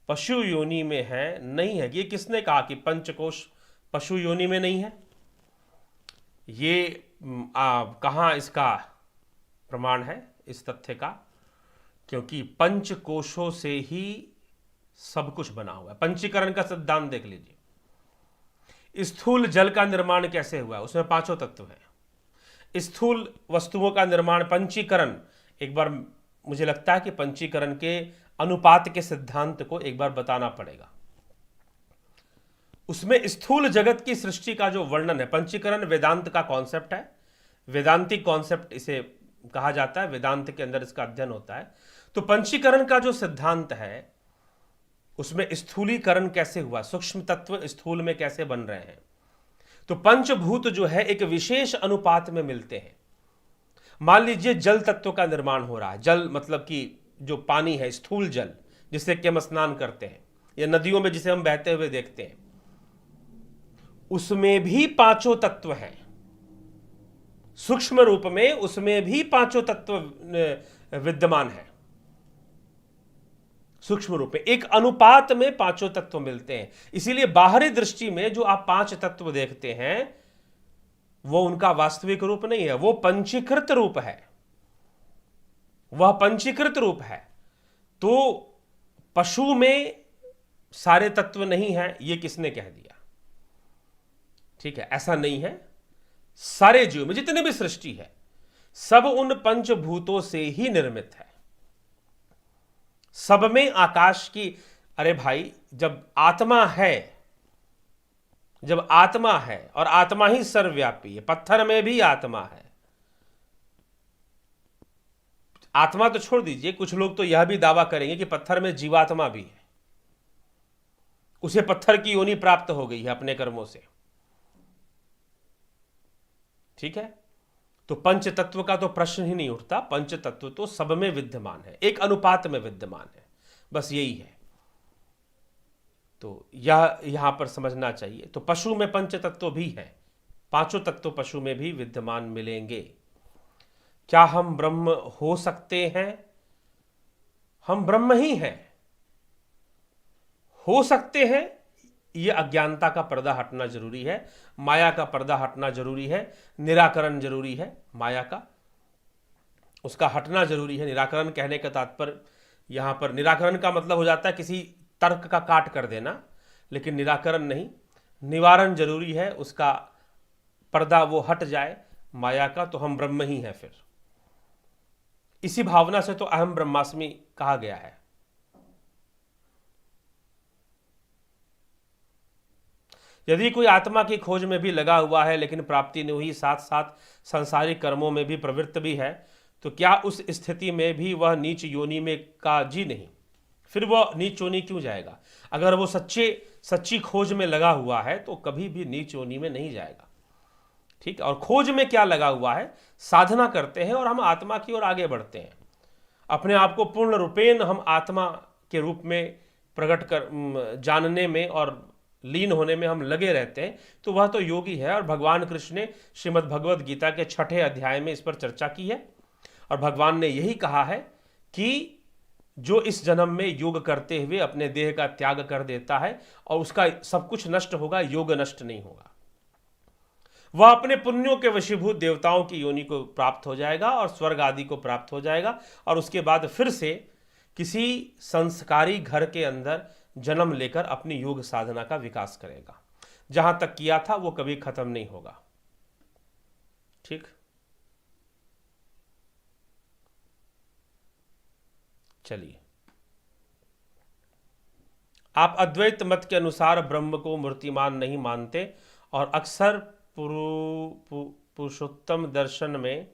पशु योनि में है, नहीं है। ये किसने कहा कि पंचकोश पशु योनि में नहीं है? ये कहाँ इसका प्रमाण है इस तथ्य का? क्योंकि पंच कोशों से ही सब कुछ बना हुआ है। पंचीकरण का सिद्धांत देख लीजिए। स्थूल जल का निर्माण कैसे हुआ? उसमें पांचों तत्व हैं। स्थूल वस्तुओं का निर्माण, पंचीकरण, एक बार मुझे लगता है कि पंचीकरण के अनुपात के सिद्धांत को एक बार बताना पड़ेगा। उसमें स्थूल जगत की सृष्टि का जो वर्णन है, पंचीकरण वेदांत का कॉन्सेप्ट है, वेदांतिक कॉन्सेप्ट इसे कहा जाता है, वेदांत के अंदर इसका अध्ययन होता है। तो पंचीकरण का जो सिद्धांत है उसमें स्थूलीकरण कैसे हुआ, सूक्ष्म तत्व स्थूल में कैसे बन रहे हैं। तो पंचभूत जो है एक विशेष अनुपात में मिलते हैं। मान लीजिए जल तत्व का निर्माण हो रहा है, जल मतलब कि जो पानी है, स्थूल जल जिससे कि हम स्नान करते हैं या नदियों में जिसे हम बहते हुए देखते हैं, उसमें भी पांचों तत्व हैं। सूक्ष्म रूप में उसमें भी पांचों तत्व विद्यमान है। सूक्ष्म रूप में एक अनुपात में पांचों तत्व मिलते हैं। इसीलिए बाहरी दृष्टि में जो आप पांच तत्व देखते हैं वो उनका वास्तविक रूप नहीं है, वो पंचीकृत रूप है, वह पंचीकृत रूप है। तो पशु में सारे तत्व नहीं है, ये किसने कह दिया? ठीक है, ऐसा नहीं है। सारे जीव में जितने भी सृष्टि है सब उन पंचभूतों से ही निर्मित है। सब में आकाश की, अरे भाई जब आत्मा है, जब आत्मा है और आत्मा ही सर्वव्यापी है, पत्थर में भी आत्मा है। आत्मा तो छोड़ दीजिए, कुछ लोग तो यह भी दावा करेंगे कि पत्थर में जीवात्मा भी है, उसे पत्थर की योनि प्राप्त हो गई है अपने कर्मों से। ठीक है, तो पंच तत्व का तो प्रश्न ही नहीं उठता। पंच तत्व तो सब में विद्यमान है, एक अनुपात में विद्यमान है, बस यही है। तो यह यहां पर समझना चाहिए। तो पशु में पंच तत्व भी है, पांचों तत्व पशु में भी विद्यमान मिलेंगे। क्या हम ब्रह्म हो सकते हैं? हम ब्रह्म ही हैं, हो सकते हैं। यह अज्ञानता का पर्दा हटना जरूरी है, माया का पर्दा हटना जरूरी है, निराकरण जरूरी है माया का, उसका हटना जरूरी है। निराकरण कहने का तात्पर्य यहां पर, निराकरण का मतलब हो जाता है किसी तर्क का काट कर देना, लेकिन निराकरण नहीं, निवारण जरूरी है। उसका पर्दा वो हट जाए माया का, तो हम ब्रह्म ही हैं। फिर इसी भावना से तो अहम ब्रह्मास्मि कहा गया है। यदि कोई आत्मा की खोज में भी लगा हुआ है लेकिन प्राप्ति नहीं हुई, साथ साथ सांसारिक कर्मों में भी प्रवृत्त भी है, तो क्या उस स्थिति में भी वह नीच योनि में का जी नहीं? फिर वह नीच योनि क्यों जाएगा? अगर वो सच्ची खोज में लगा हुआ है तो कभी भी नीच योनि में नहीं जाएगा। ठीक है, और खोज में क्या लगा हुआ है? साधना करते हैं और हम आत्मा की ओर आगे बढ़ते हैं। अपने आप को पूर्ण रूपेण हम आत्मा के रूप में प्रकट कर जानने में और लीन होने में हम लगे रहते हैं, तो वह तो योगी है। और भगवान कृष्ण ने श्रीमद् भगवद गीता के 6ठे अध्याय में इस पर चर्चा की है, और भगवान ने यही कहा है कि जो इस जन्म में योग करते हुए अपने देह का त्याग कर देता है और उसका सब कुछ नष्ट होगा, योग नष्ट नहीं होगा। वह अपने पुण्यों के वशीभूत देवताओं की योनि को प्राप्त हो जाएगा और स्वर्ग आदि को प्राप्त हो जाएगा, और उसके बाद फिर से किसी संस्कारी घर के अंदर जन्म लेकर अपनी योग साधना का विकास करेगा। जहां तक किया था वो कभी खत्म नहीं होगा। ठीक, चलिए, आप अद्वैत मत के अनुसार ब्रह्म को मूर्तिमान नहीं मानते और अक्सर पुरुषोत्तम दर्शन में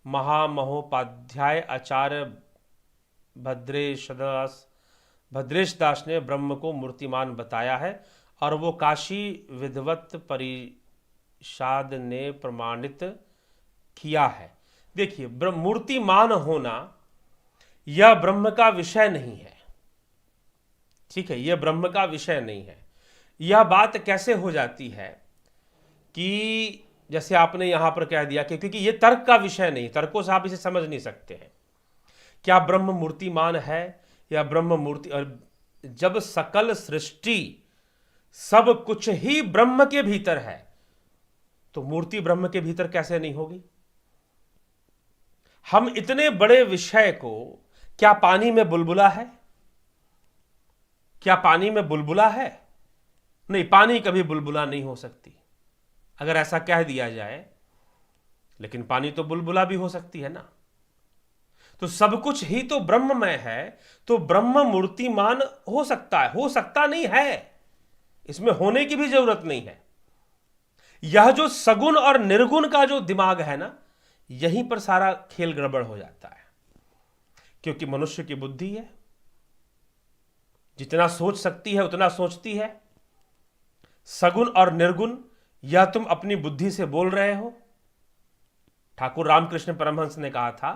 महामहोपाध्याय आचार्य भद्रेश दास ने ब्रह्म को मूर्तिमान बताया है, और वो काशी विद्वत परिषद ने प्रमाणित किया है। देखिए, मूर्तिमान होना यह ब्रह्म का विषय नहीं है। ठीक है, यह ब्रह्म का विषय नहीं है। यह बात कैसे हो जाती है कि जैसे आपने यहां पर कह दिया कि क्योंकि यह तर्क का विषय नहीं, तर्कों से आप इसे समझ नहीं सकते हैं। क्या ब्रह्म मूर्तिमान है या ब्रह्म मूर्ति? और जब सकल सृष्टि सब कुछ ही ब्रह्म के भीतर है, तो मूर्ति ब्रह्म के भीतर कैसे नहीं होगी? हम इतने बड़े विषय को, क्या पानी में बुलबुला है? क्या पानी में बुलबुला है? नहीं, पानी कभी बुलबुला नहीं हो सकती, अगर ऐसा कह दिया जाए। लेकिन पानी तो बुलबुला भी हो सकती है ना। तो सब कुछ ही तो ब्रह्ममय है, तो ब्रह्म मूर्तिमान हो सकता है, हो सकता नहीं है। इसमें होने की भी जरूरत नहीं है। यह जो सगुण और निर्गुण का जो दिमाग है ना, यहीं पर सारा खेल गड़बड़ हो जाता है। क्योंकि मनुष्य की बुद्धि है, जितना सोच सकती है उतना सोचती है। सगुण और निर्गुण यह तुम अपनी बुद्धि से बोल रहे हो। ठाकुर रामकृष्ण परमहंस ने कहा था,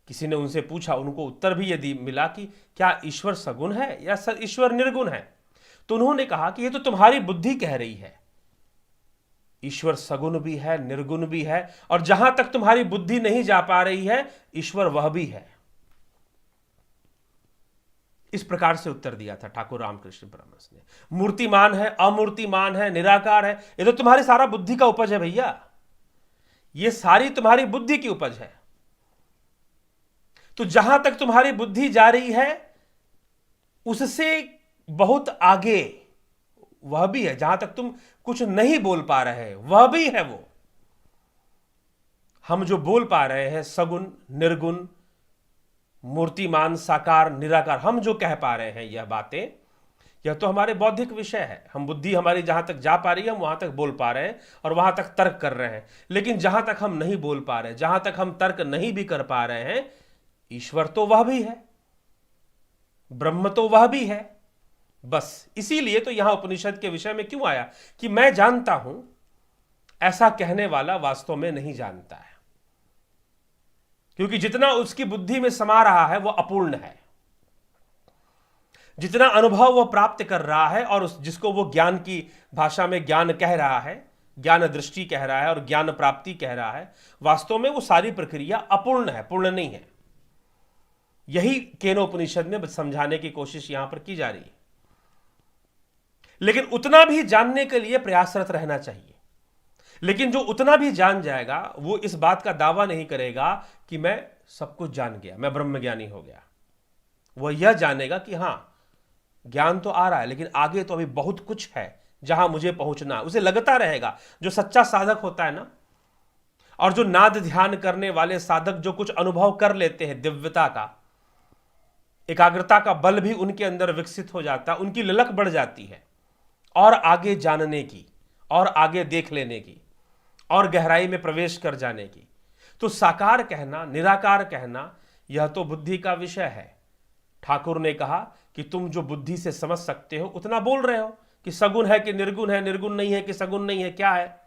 किसी ने उनसे पूछा, उनको उत्तर भी यदि मिला कि क्या ईश्वर सगुण है या ईश्वर निर्गुण है, तो उन्होंने कहा कि यह तो तुम्हारी बुद्धि कह रही है। ईश्वर सगुण भी है, निर्गुण भी है, और जहां तक तुम्हारी बुद्धि नहीं जा पा रही है, ईश्वर वह भी है। इस प्रकार से उत्तर दिया था ठाकुर रामकृष्ण परमहंस ने। मूर्तिमान है, अमूर्तिमान है, निराकार है, ये तो तुम्हारी सारा बुद्धि का उपज है भैया। ये सारी तुम्हारी बुद्धि की उपज है। तो जहां तक तुम्हारी बुद्धि जा रही है उससे बहुत आगे वह भी है। जहां तक तुम कुछ नहीं बोल पा रहे वह भी है वो। हम जो बोल पा रहे हैं सगुण, निर्गुण, मूर्तिमान, साकार, निराकार, हम जो कह पा रहे हैं यह बातें, यह तो हमारे बौद्धिक विषय है। हम बुद्धि हमारी जहां तक जा पा रही है हम वहां तक बोल पा रहे हैं और वहां तक तर्क कर रहे हैं। लेकिन जहां तक हम नहीं बोल पा रहे, जहां तक हम तर्क नहीं भी कर पा रहे हैं, ईश्वर तो वह भी है, ब्रह्म तो वह भी है। बस इसीलिए तो यहां उपनिषद के विषय में क्यों आया कि मैं जानता हूं, ऐसा कहने वाला वास्तव में नहीं जानता है। क्योंकि जितना उसकी बुद्धि में समा रहा है वह अपूर्ण है। जितना अनुभव वह प्राप्त कर रहा है और जिसको वो ज्ञान की भाषा में ज्ञान कह रहा है, ज्ञान दृष्टि कह रहा है और ज्ञान प्राप्ति कह रहा है, वास्तव में वो सारी प्रक्रिया अपूर्ण है, पूर्ण नहीं है। यही केनोपनिषद में समझाने की कोशिश यहां पर की जा रही है। लेकिन उतना भी जानने के लिए प्रयासरत रहना चाहिए। लेकिन जो उतना भी जान जाएगा वो इस बात का दावा नहीं करेगा कि मैं सब कुछ जान गया, मैं ब्रह्मज्ञानी हो गया। वह यह जानेगा कि हां, ज्ञान तो आ रहा है लेकिन आगे तो अभी बहुत कुछ है जहां मुझे पहुंचना है। उसे लगता रहेगा, जो सच्चा साधक होता है ना, और जो नाद ध्यान करने वाले साधक जो कुछ अनुभव कर लेते हैं दिव्यता का, एकाग्रता का बल भी उनके अंदर विकसित हो जाता है, उनकी ललक बढ़ जाती है और आगे जानने की, और आगे देख लेने की, और गहराई में प्रवेश कर जाने की। तो साकार कहना, निराकार कहना, यह तो बुद्धि का विषय है। ठाकुर ने कहा कि तुम जो बुद्धि से समझ सकते हो उतना बोल रहे हो कि सगुण है कि निर्गुण है, निर्गुण नहीं है कि सगुण नहीं है, क्या है।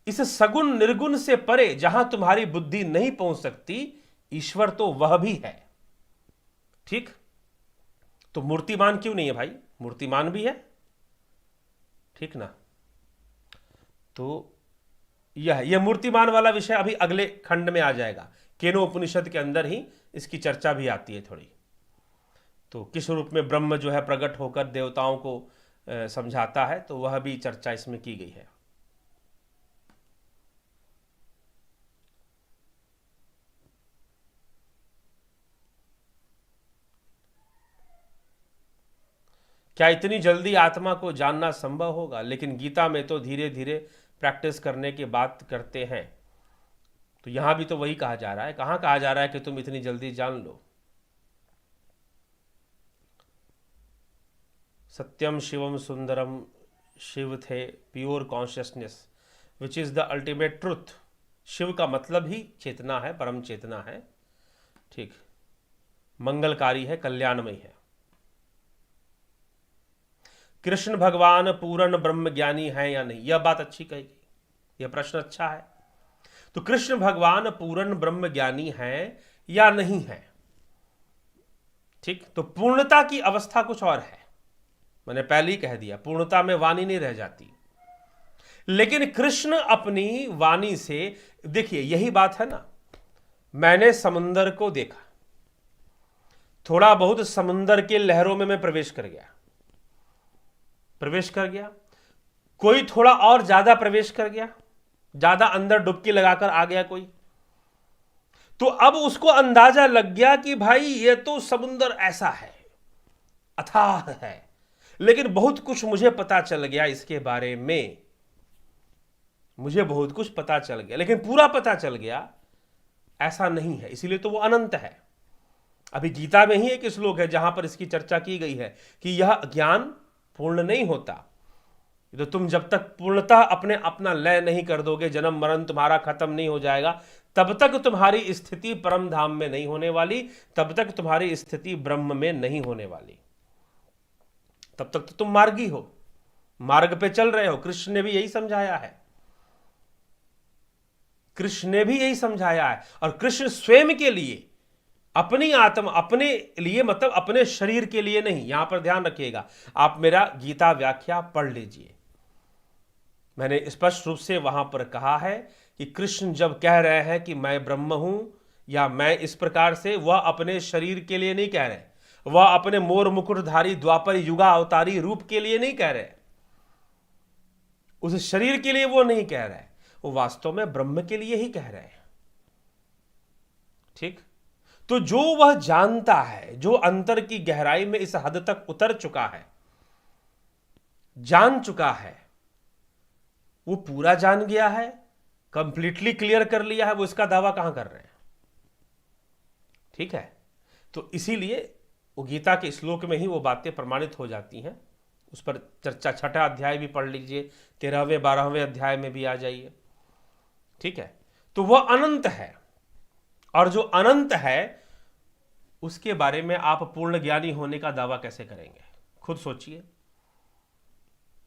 इस सगुण निर्गुण से परे जहां तुम्हारी बुद्धि नहीं पहुंच सकती, ईश्वर तो वह भी है। ठीक, तो मूर्तिमान क्यों नहीं है भाई? मूर्तिमान भी है, ठीक ना। तो यह मूर्तिमान वाला विषय अभी अगले खंड में आ जाएगा। केनो उपनिषद के अंदर ही इसकी चर्चा भी आती है थोड़ी। तो किस रूप में ब्रह्म जो है प्रकट होकर देवताओं को समझाता है, तो वह भी चर्चा इसमें की गई है। क्या इतनी जल्दी आत्मा को जानना संभव होगा? लेकिन गीता में तो धीरे धीरे प्रैक्टिस करने की बात करते हैं। तो यहां भी तो वही कहा जा रहा है। कहां कहा जा रहा है कि तुम इतनी जल्दी जान लो? सत्यम शिवम सुंदरम, शिव थे pure consciousness which is the ultimate truth. Shiva का मतलब ही चेतना है, परम चेतना है। ठीक, मंगलकारी है, कल्याणमय है। कृष्ण भगवान पूर्ण ब्रह्म ज्ञानी है या नहीं, यह बात अच्छी कही गई, यह प्रश्न अच्छा है। तो कृष्ण भगवान पूर्ण ब्रह्म ज्ञानी है या नहीं है? ठीक, तो पूर्णता की अवस्था कुछ और है। मैंने पहले ही कह दिया, पूर्णता में वाणी नहीं रह जाती। लेकिन कृष्ण अपनी वाणी से, देखिए यही बात है ना, मैंने समुंदर को देखा, थोड़ा बहुत समुंदर के लहरों में मैं प्रवेश कर गया, कोई थोड़ा और ज्यादा प्रवेश कर गया, ज्यादा अंदर डुबकी लगाकर आ गया कोई, तो अब उसको अंदाजा लग गया कि भाई ये तो समुंदर ऐसा है, अथाह है। लेकिन बहुत कुछ मुझे पता चल गया इसके बारे में, मुझे बहुत कुछ पता चल गया, लेकिन पूरा पता चल गया ऐसा नहीं है, इसीलिए तो वो अनंत है। अभी गीता में ही एक श्लोक है जहां पर इसकी चर्चा की गई है कि यह ज्ञान पूर्ण नहीं होता। तो तुम जब तक पूर्णतः अपना लय नहीं कर दोगे, जन्म मरण तुम्हारा खत्म नहीं हो जाएगा, तब तक तुम्हारी स्थिति परम धाम में नहीं होने वाली, तब तक तुम्हारी स्थिति ब्रह्म में नहीं होने वाली। तब तक तो तुम मार्गी हो, मार्ग पे चल रहे हो। कृष्ण ने भी यही समझाया है, कृष्ण ने भी यही समझाया है। और कृष्ण स्वयं के लिए, अपनी आत्मा, अपने लिए मतलब अपने शरीर के लिए नहीं। यहां पर ध्यान रखिएगा, आप मेरा गीता व्याख्या पढ़ लीजिए। मैंने स्पष्ट रूप से वहां पर कहा है कि कृष्ण जब कह रहे हैं कि मैं ब्रह्म हूं या मैं इस प्रकार से, वह अपने शरीर के लिए नहीं कह रहे, वह अपने मोर मुकुटधारी द्वापर युगा अवतारी रूप के लिए नहीं कह रहे, उस शरीर के लिए वो नहीं कह रहे, वो वास्तव में ब्रह्म के लिए ही कह रहे हैं। ठीक। तो जो वह जानता है, जो अंतर की गहराई में इस हद तक उतर चुका है, जान चुका है, वो पूरा जान गया है, कंप्लीटली क्लियर कर लिया है, वो इसका दावा कहां कर रहे हैं? ठीक है। तो इसीलिए वो गीता के श्लोक में ही वो बातें प्रमाणित हो जाती हैं। उस पर चर्चा 6ठा अध्याय भी पढ़ लीजिए, 13वें 12वें अध्याय में भी आ जाइए। ठीक है। तो वह अनंत है, और जो अनंत है उसके बारे में आप पूर्ण ज्ञानी होने का दावा कैसे करेंगे? खुद सोचिए।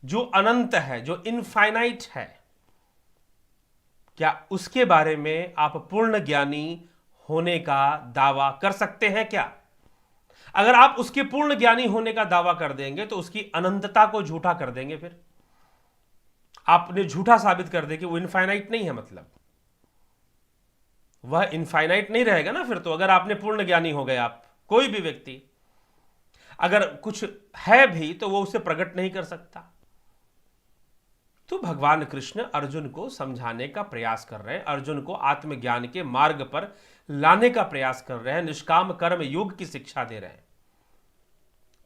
जो अनंत है, जो इनफाइनाइट है, क्या उसके बारे में आप पूर्ण ज्ञानी होने का दावा कर सकते हैं क्या? अगर आप उसके पूर्ण ज्ञानी होने का दावा कर देंगे तो उसकी अनंतता को झूठा कर देंगे। फिर आपने झूठा साबित कर दे कि वो इनफाइनाइट नहीं है, मतलब वह इनफाइनाइट नहीं रहेगा ना फिर तो। अगर आपने पूर्ण ज्ञानी हो गए, आप कोई भी व्यक्ति अगर कुछ है भी तो वो उसे प्रकट नहीं कर सकता। तो भगवान कृष्ण अर्जुन को समझाने का प्रयास कर रहे हैं, अर्जुन को आत्मज्ञान के मार्ग पर लाने का प्रयास कर रहे हैं, निष्काम कर्म योग की शिक्षा दे रहे हैं।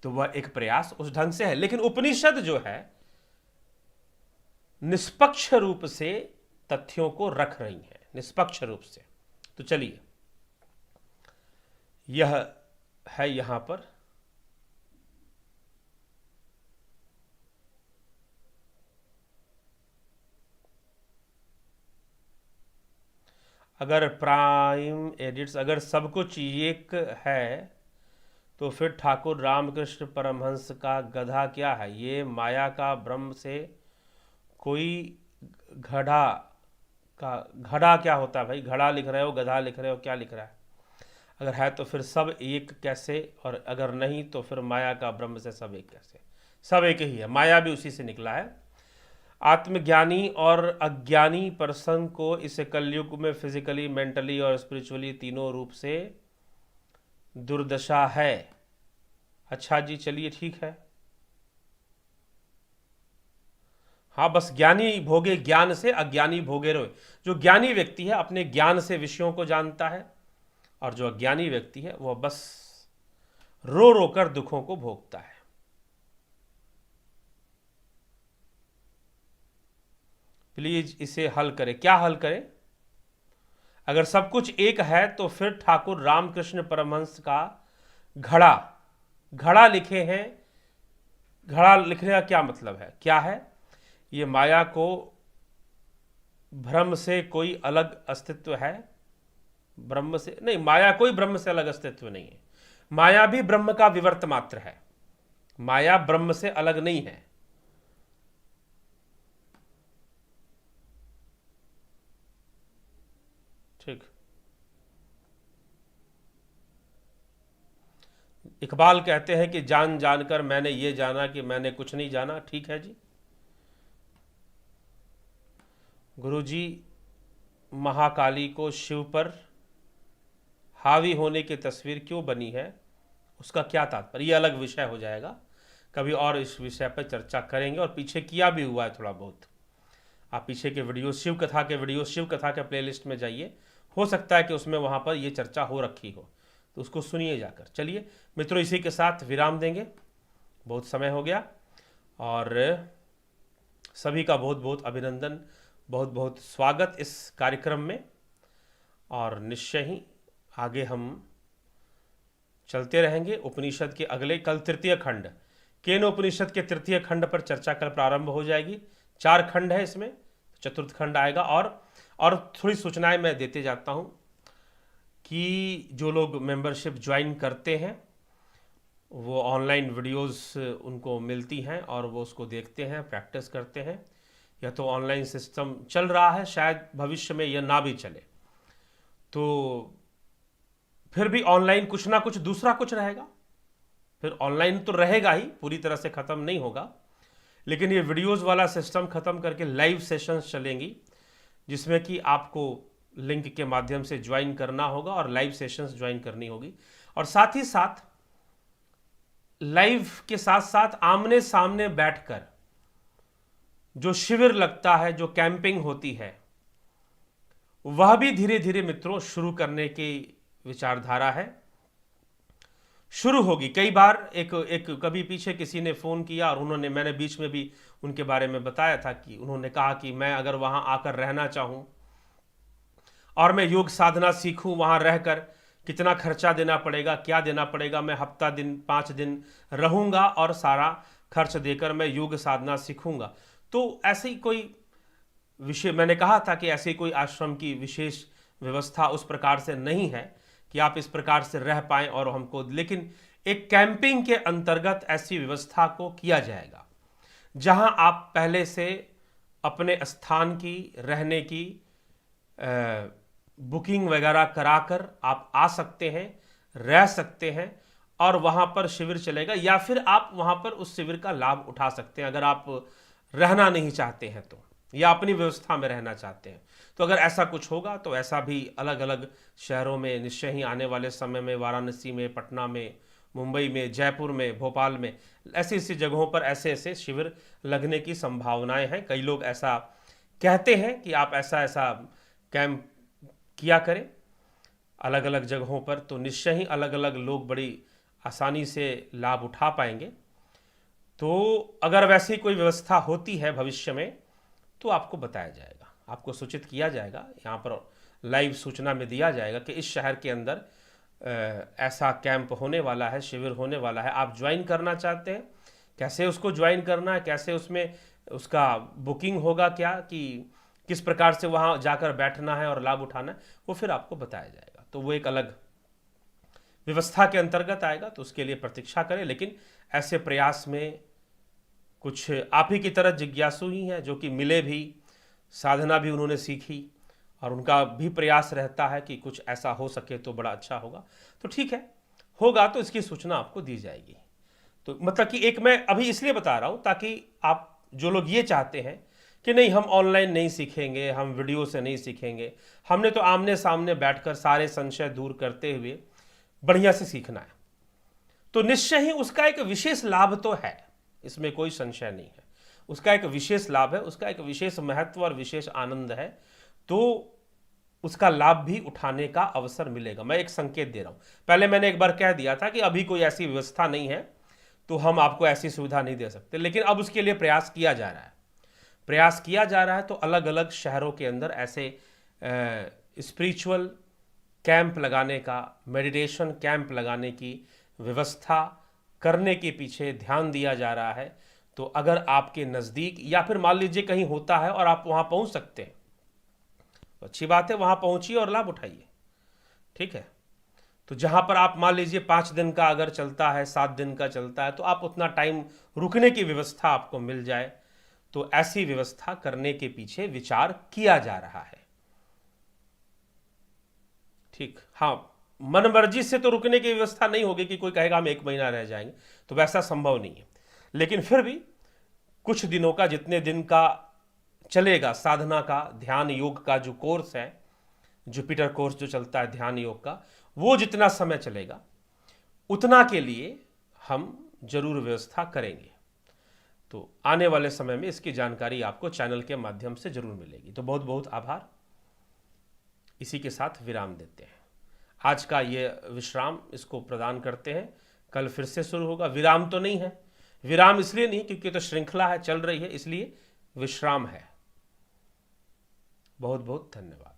तो वह एक प्रयास उस ढंग से है। लेकिन उपनिषद जो है निष्पक्ष रूप से तथ्यों को रख रही है, निष्पक्ष रूप से। तो चलिए, यह है यहां पर अगर प्राइम एडिट्स, अगर सब कुछ एक है तो फिर ठाकुर रामकृष्ण परमहंस का गधा क्या है? ये माया का ब्रह्म से कोई घड़ा क्या होता है भाई? घड़ा लिख रहे हो, गधा लिख रहे हो, क्या लिख रहा है? अगर है तो फिर सब एक कैसे? और अगर नहीं तो फिर माया का ब्रह्म से सब एक कैसे? सब एक ही है, माया भी उसी से निकला है। आत्मज्ञानी और अज्ञानी पर्सन को इस कलयुग में फिजिकली, मेंटली और स्पिरिचुअली तीनों रूप से दुर्दशा है। अच्छा जी, चलिए ठीक है। हाँ, बस ज्ञानी भोगे ज्ञान से, अज्ञानी भोगे रोए। जो ज्ञानी व्यक्ति है अपने ज्ञान से विषयों को जानता है, और जो अज्ञानी व्यक्ति है वह बस रो रो कर दुखों को भोगता है। प्लीज इसे हल करें। क्या हल करें? अगर सब कुछ एक है तो फिर ठाकुर रामकृष्ण परमहंस का घड़ा लिखे हैं। घड़ा लिखने का क्या मतलब है? क्या है ये? माया को भ्रम से कोई अलग अस्तित्व है? ब्रह्म से नहीं, माया कोई ब्रह्म से अलग अस्तित्व नहीं है। माया भी ब्रह्म का विवर्त मात्र है, माया ब्रह्म से अलग नहीं है। ठीक। इकबाल कहते हैं कि जान जानकर मैंने ये जाना कि मैंने कुछ नहीं जाना। ठीक है जी। गुरुजी, महाकाली को शिव पर हावी होने की तस्वीर क्यों बनी है, उसका क्या तात्पर्य? ये अलग विषय हो जाएगा, कभी और इस विषय पर चर्चा करेंगे। और पीछे किया भी हुआ है थोड़ा बहुत। आप पीछे के वीडियो, शिव कथा के प्लेलिस्ट में जाइए, हो सकता है कि उसमें वहाँ पर ये चर्चा हो रखी हो, तो उसको सुनिए जाकर। चलिए मित्रों, इसी के साथ विराम देंगे, बहुत समय हो गया। और सभी का बहुत बहुत अभिनंदन, बहुत बहुत स्वागत इस कार्यक्रम में। और निश्चय ही आगे हम चलते रहेंगे। उपनिषद के अगले कल तृतीय खंड केन उपनिषद के तृतीय खंड पर चर्चा कल प्रारंभ हो जाएगी। 4 खंड है इसमें, चतुर्थ खंड आएगा। और थोड़ी सूचनाएं मैं देते जाता हूं कि जो लोग मेंबरशिप ज्वाइन करते हैं वो ऑनलाइन वीडियोस उनको मिलती हैं और वो उसको देखते हैं, प्रैक्टिस करते हैं। या तो ऑनलाइन सिस्टम चल रहा है, शायद भविष्य में यह ना भी चले, तो फिर भी ऑनलाइन कुछ ना कुछ दूसरा कुछ रहेगा। फिर ऑनलाइन तो रहेगा ही, पूरी तरह से ख़त्म नहीं होगा, लेकिन ये वीडियोस वाला सिस्टम ख़त्म करके लाइव सेशंस चलेंगी, जिसमें कि आपको लिंक के माध्यम से ज्वाइन करना होगा और लाइव सेशंस ज्वाइन करनी होगी। और साथ ही साथ लाइव के साथ साथ आमने सामने बैठकर जो शिविर लगता है, जो कैंपिंग होती है, वह भी धीरे धीरे मित्रों शुरू करने की विचारधारा है, शुरू होगी। कई बार एक कभी पीछे किसी ने फ़ोन किया और मैंने बीच में भी उनके बारे में बताया था कि उन्होंने कहा कि मैं अगर वहाँ आकर रहना चाहूँ और मैं योग साधना सीखूँ, वहाँ रहकर कितना खर्चा देना पड़ेगा, क्या देना पड़ेगा, मैं हफ्ता दिन 5 दिन रहूँगा और सारा खर्च देकर मैं योग साधना सीखूँगा। तो ऐसी कोई विषय, मैंने कहा था कि ऐसे कोई आश्रम की विशेष व्यवस्था उस प्रकार से नहीं है कि आप इस प्रकार से रह पाएँ और हमको, लेकिन एक कैंपिंग के अंतर्गत ऐसी व्यवस्था को किया जाएगा जहां आप पहले से अपने स्थान की, रहने की बुकिंग वगैरह कराकर आप आ सकते हैं, रह सकते हैं और वहां पर शिविर चलेगा, या फिर आप वहां पर उस शिविर का लाभ उठा सकते हैं अगर आप रहना नहीं चाहते हैं तो, या अपनी व्यवस्था में रहना चाहते हैं तो। अगर ऐसा कुछ होगा तो ऐसा भी अलग अलग शहरों में निश्चय ही आने वाले समय में, वाराणसी में, पटना में, मुंबई में, जयपुर में, भोपाल में, ऐसी ऐसी जगहों पर ऐसे ऐसे शिविर लगने की संभावनाएं हैं। कई लोग ऐसा कहते हैं कि आप ऐसा ऐसा कैंप किया करें अलग अलग जगहों पर, तो निश्चय ही अलग अलग लोग बड़ी आसानी से लाभ उठा पाएंगे। तो अगर वैसी कोई व्यवस्था होती है भविष्य में तो आपको बताया जाएगा, आपको सूचित किया जाएगा, यहाँ पर लाइव सूचना में दिया जाएगा कि इस शहर के अंदर ऐसा कैंप होने वाला है, शिविर होने वाला है, आप ज्वाइन करना चाहते हैं, कैसे उसको ज्वाइन करना है, कैसे उसमें उसका बुकिंग होगा, क्या कि किस प्रकार से वहाँ जाकर बैठना है और लाभ उठाना है, वो फिर आपको बताया जाएगा। तो वो एक अलग व्यवस्था के अंतर्गत आएगा, तो उसके लिए प्रतीक्षा करें। लेकिन ऐसे प्रयास में कुछ आप ही की तरह जिज्ञासु ही हैं जो कि मिले भी, साधना भी उन्होंने सीखी और उनका भी प्रयास रहता है कि कुछ ऐसा हो सके तो बड़ा अच्छा होगा। तो ठीक है, होगा तो इसकी सूचना आपको दी जाएगी। तो मतलब कि एक मैं अभी इसलिए बता रहा हूँ ताकि आप जो लोग ये चाहते हैं कि नहीं हम ऑनलाइन नहीं सीखेंगे, हम वीडियो से नहीं सीखेंगे, हमने तो आमने सामने बैठकर सारे संशय दूर करते हुए बढ़िया से सीखना है, तो निश्चय ही उसका एक विशेष लाभ तो है, इसमें कोई संशय नहीं है। उसका एक विशेष लाभ है, उसका एक विशेष महत्व और विशेष आनंद है, तो उसका लाभ भी उठाने का अवसर मिलेगा। मैं एक संकेत दे रहा हूं, पहले मैंने एक बार कह दिया था कि अभी कोई ऐसी व्यवस्था नहीं है तो हम आपको ऐसी सुविधा नहीं दे सकते, लेकिन अब उसके लिए प्रयास किया जा रहा है, प्रयास किया जा रहा है। तो अलग अलग शहरों के अंदर ऐसे स्पिरिचुअल कैंप लगाने का, मेडिटेशन कैंप लगाने की व्यवस्था करने के पीछे ध्यान दिया जा रहा है। तो अगर आपके नज़दीक या फिर मान लीजिए कहीं होता है और आप वहाँ पहुँच सकते हैं तो अच्छी बात है, वहाँ पहुँचिए और लाभ उठाइए, ठीक है। तो जहाँ पर आप मान लीजिए 5 दिन का अगर चलता है, 7 दिन का चलता है, तो आप उतना टाइम रुकने की व्यवस्था आपको मिल जाए, तो ऐसी व्यवस्था करने के पीछे विचार किया जा रहा है, ठीक। हाँ, मन मर्जी से तो रुकने की व्यवस्था नहीं होगी कि कोई कहेगा हम 1 महीना रह जाएंगे, तो वैसा संभव नहीं है। लेकिन फिर भी कुछ दिनों का, जितने दिन का चलेगा साधना का, ध्यान योग का जो कोर्स है, जुपिटर कोर्स जो चलता है ध्यान योग का, वो जितना समय चलेगा उतना के लिए हम जरूर व्यवस्था करेंगे। तो आने वाले समय में इसकी जानकारी आपको चैनल के माध्यम से जरूर मिलेगी। तो बहुत बहुत आभार। इसी के साथ विराम देते हैं। आज का ये विश्राम इसको प्रदान करते हैं, कल फिर से शुरू होगा। विराम तो नहीं है, विराम इसलिए नहीं क्योंकि तो श्रृंखला है, चल रही है, इसलिए विश्राम है। बहुत बहुत धन्यवाद।